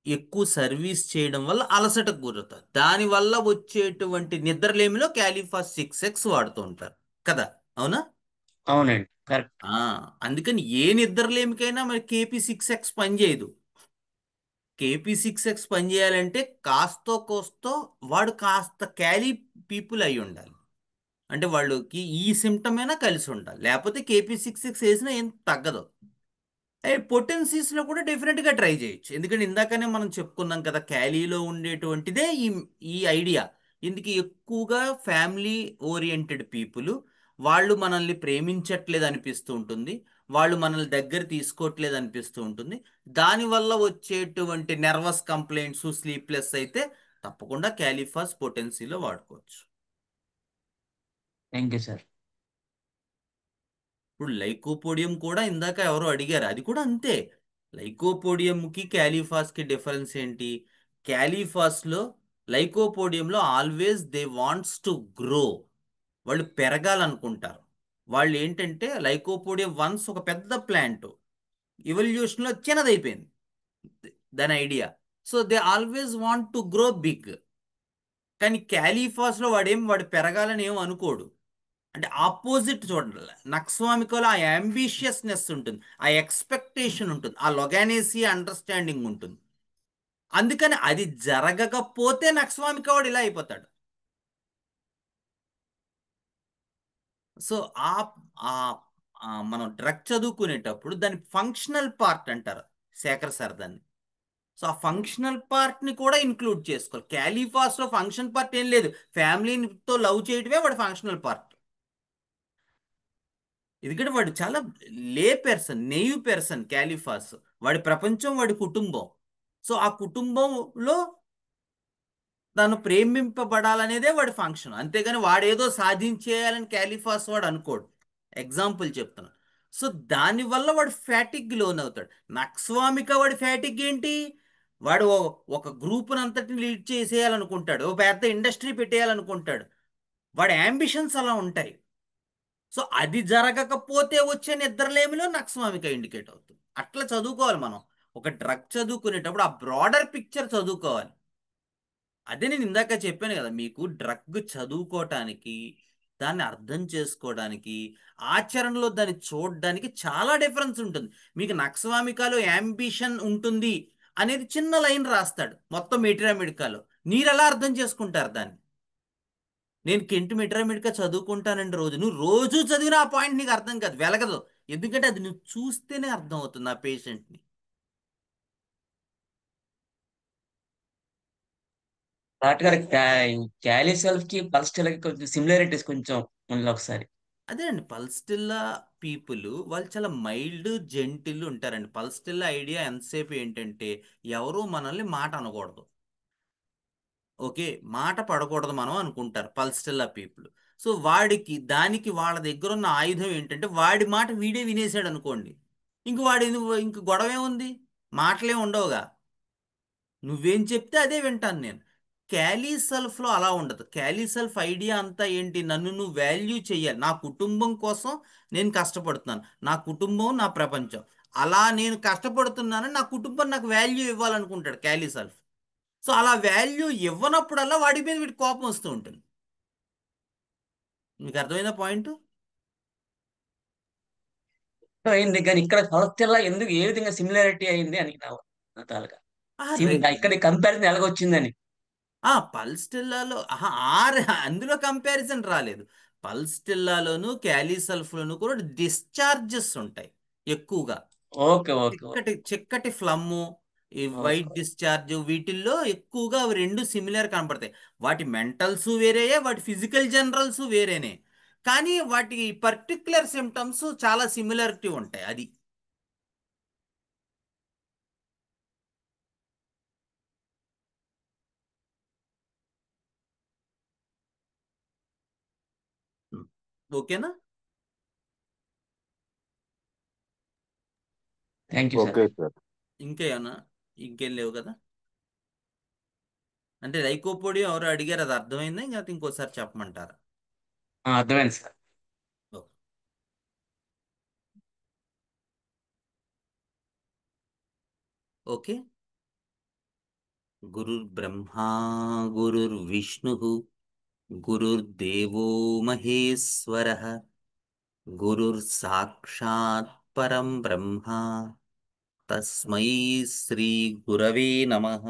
ఎక్కువ సర్వీస్ చేయడం వల్ల అలసటకు గురవుతారు. దానివల్ల వచ్చేటువంటి నిద్రలేమిలో క్యాలీఫాస్ 6X వాడుతూ ఉంటారు కదా, అవునా? అవునండి, కరెక్ట్. ఆ, అందుకని ఏ నిద్రలేమికైనా మరి KP6X పనిచేయదు. KP6X పనిచేయాలంటే కాస్తో కోస్తో వాడు కాస్త క్యాలీ పీపుల్ అయి ఉండాలి. అంటే వాళ్ళకి ఈ సిమ్టమ్ అయినా కలిసి ఉండాలి, లేకపోతే KP6X వేసినా ఏం తగ్గదు. పొటెన్సీస్లో కూడా డెఫినెట్గా ట్రై చేయొచ్చు. ఎందుకంటే ఇందాకనే మనం చెప్పుకున్నాం కదా, క్యాలీలో ఉండేటువంటిదే ఈ ఐడియా. ఇందుకు ఎక్కువగా ఫ్యామిలీ ఓరియంటెడ్ పీపుల్, వాళ్ళు మనల్ని ప్రేమించట్లేదు అనిపిస్తూ ఉంటుంది, వాళ్ళు మనల్ని దగ్గర తీసుకోవట్లేదు అనిపిస్తూ ఉంటుంది. దానివల్ల వచ్చేటువంటి నర్వస్ కంప్లైంట్స్, స్లీప్లెస్ అయితే తప్పకుండా క్యాలిఫాస్ పొటెన్సీలో వాడుకోవచ్చు. Thank you sir. ఇప్పుడు లైకోపోడియం కూడా ఇందాక ఎవరో అడిగారు, అది కూడా అంతే. లైకోపోడియంకి క్యాలీఫాస్కి డిఫరెన్స్ ఏంటి? క్యాలీఫాస్లో, లైకోపోడియంలో always they wants to grow, వాళ్ళు పెరగాలనుకుంటారు. వాళ్ళు ఏంటంటే లైకోపోడియం వన్స్ ఒక పెద్ద ప్లాంట్ ఇవల్యూషన్లో చిన్నదైపోయింది దాని idea. So they always want to grow big. కానీ క్యాలీఫాస్లో వాడు పెరగాలని ఏం అనుకోడు. అంటే ఆపోజిట్ చూడండి, నక్స్వామికలో ఆ అంబిషియస్నెస్ ఉంటుంది, ఆ ఎక్స్పెక్టేషన్ ఉంటుంది, ఆ లొగానేసి అండర్స్టాండింగ్ ఉంటుంది. అందుకని అది జరగకపోతే నక్స్వామిక వాడు ఇలా అయిపోతాడు. సో ఆ ఆ మనం డ్రగ్ చదువుకునేటప్పుడు దాని ఫంక్షనల్ పార్ట్ అంటారు శేఖర్ సార్ దాన్ని. సో ఆ ఫంక్షనల్ పార్ట్ని కూడా ఇంక్లూడ్ చేసుకోవాలి. క్యాలీఫాస్లో ఫంక్షన్ పార్ట్ ఏం లేదు, ఫ్యామిలీతో లవ్ చేయడమే వాడి ఫంక్షనల్ పార్ట్. ఎందుకంటే వాడు చాలా నెయివ్ పెర్సన్ క్యాలిఫాస్. వాడి ప్రపంచం వాడి కుటుంబం. సో ఆ కుటుంబంలో తను ప్రేమింపబడాలనేదే వాడి ఫంక్షన్. అంతేగాని వాడేదో సాధించేయాలని క్యాలిఫాస్ వాడు అనుకోడు. ఎగ్జాంపుల్ చెప్తున్నాను. సో దానివల్ల వాడు ఫ్యాటిక్ లోన్ అవుతాడు. నక్స్వామిక వాడి ఫ్యాటిక్ ఏంటి? వాడు ఒక గ్రూప్ని అంతటిని లీడ్ చేసేయాలనుకుంటాడు, ఒక పెద్ద ఇండస్ట్రీ పెట్టేయాలనుకుంటాడు. వాడి అంబిషన్స్ అలా ఉంటాయి. సో అది జరగకపోతే వచ్చే నిద్రలేమిలో నక్స్వామిక ఇండికేట్ అవుతుంది. అట్లా చదువుకోవాలి మనం. ఒక డ్రగ్ చదువుకునేటప్పుడు ఆ బ్రాడర్ పిక్చర్ చదువుకోవాలి. అదే నేను ఇందాక చెప్పాను కదా మీకు, డ్రగ్ చదువుకోవటానికి, దాన్ని అర్థం చేసుకోవడానికి, ఆచరణలో దాన్ని చూడడానికి చాలా డిఫరెన్స్ ఉంటుంది. మీకు నక్స్వామికాలో యాంబిషన్ ఉంటుంది అనేది చిన్న లైన్ రాస్తాడు మొత్తం మెటీరియల్. మీరు ఎలా అర్థం చేసుకుంటారు దాన్ని? నేను కెంట్ మెట్రామెడికా చదువుకుంటానండి రోజు, నువ్వు రోజు చదివిన ఆ పాయింట్ నీకు అర్థం కాదు, వెలగదు. ఎందుకంటే అది నువ్వు చూస్తేనే అర్థం అవుతుంది ఆ పేషెంట్ని. డాక్టర్ గారు, క్యాలీ సెల్ఫ్ కి పల్స్టెల్ కి కొంచెం సిమిలారిటీస్ కొంచెం ఉంది ఒకసారి. అదే అండి, పల్స్టిల్లా పీపుల్ వాళ్ళు చాలా మైల్డ్ జెంటిల్ ఉంటారండి. పల్స్టిల్లా ఐడియా ఎంతసేపు ఏంటంటే ఎవరు మనల్ని మాట అనకూడదు, ఓకే, మాట పడకూడదు మనం అనుకుంటారు పల్స్టిల్లా పీపుల్. సో దానికి వాళ్ళ దగ్గర ఉన్న ఆయుధం ఏంటంటే వాడి మాట వీడే వినేసాడు అనుకోండి, ఇంక గొడవే ఉంది, మాటలే ఉండవుగా, నువ్వేం చెప్తే అదే వింటాను నేను. క్యాలీ సెల్ఫ్లో అలా ఉండదు. క్యాలీ సెల్ఫ్ ఐడియా అంతా ఏంటి? నన్ను నువ్వు వాల్యూ చెయ్యాలి, నా కుటుంబం కోసం నేను కష్టపడుతున్నాను, నా కుటుంబం నా ప్రపంచం, అలా నేను కష్టపడుతున్నానని నా కుటుంబం నాకు వాల్యూ ఇవ్వాలనుకుంటాడు క్యాలీ సెల్ఫ్. సో అలా వాల్యూ ఇవ్వనప్పుడల్లా వాడి మీద వీడి కోపం వస్తూ ఉంటుంది. మీకు అర్థమైందా పాయింట్? అయింది, కానీ ఇక్కడ పల్స్టెల్ ఎందుకు ఏ విధంగా సిమిలారిటీ అయింది అని నా తాలూకా ఆ ఇక్కడ కంపారిజన్ ఎలాగొచ్చిందని. పల్స్టిల్లాలో అందులో కంపారిజన్ రాలేదు. పల్స్టిల్లాలోను క్యాలీసల్ఫ్లోను కూడా డిశ్చార్జెస్ ఉంటాయి ఎక్కువగా. ఓకే, ఓకే, చిక్కటి చిక్కటి ఫ్లమ్ము, ఈ వైట్ ఓకే. డిశ్చార్జ్, వీటిల్లో ఎక్కువగా అవి రెండు సిమిలర్ కనపడతాయి. వాటి మెంటల్స్ వేరేయే, వాటి ఫిజికల్ జనరల్స్ వేరేనే, కానీ వాటి పర్టిక్యులర్ సిమ్టమ్స్ చాలా సిమిలారిటీ ఉంటాయి. అది ఓకేనా? Thank you sir. Okay sir. ఇంకేమన్నా? ఇంకేం లేవు కదా? అంటే లైకోపోడియం ఎవరు అడిగారు, అది అర్థమైందా? ఇంకా ఇంకోసారి చెప్పమంటారా? అర్థమైంది సార్. ఓ, ఓకే. గురుర్బ్రహ్మా గురుర్విష్ణు గురుర్దేవో మహేశ్వరః గురుర్సాక్షాత్ పరం బ్రహ్మ తస్మై శ్రీ గురవే నమః.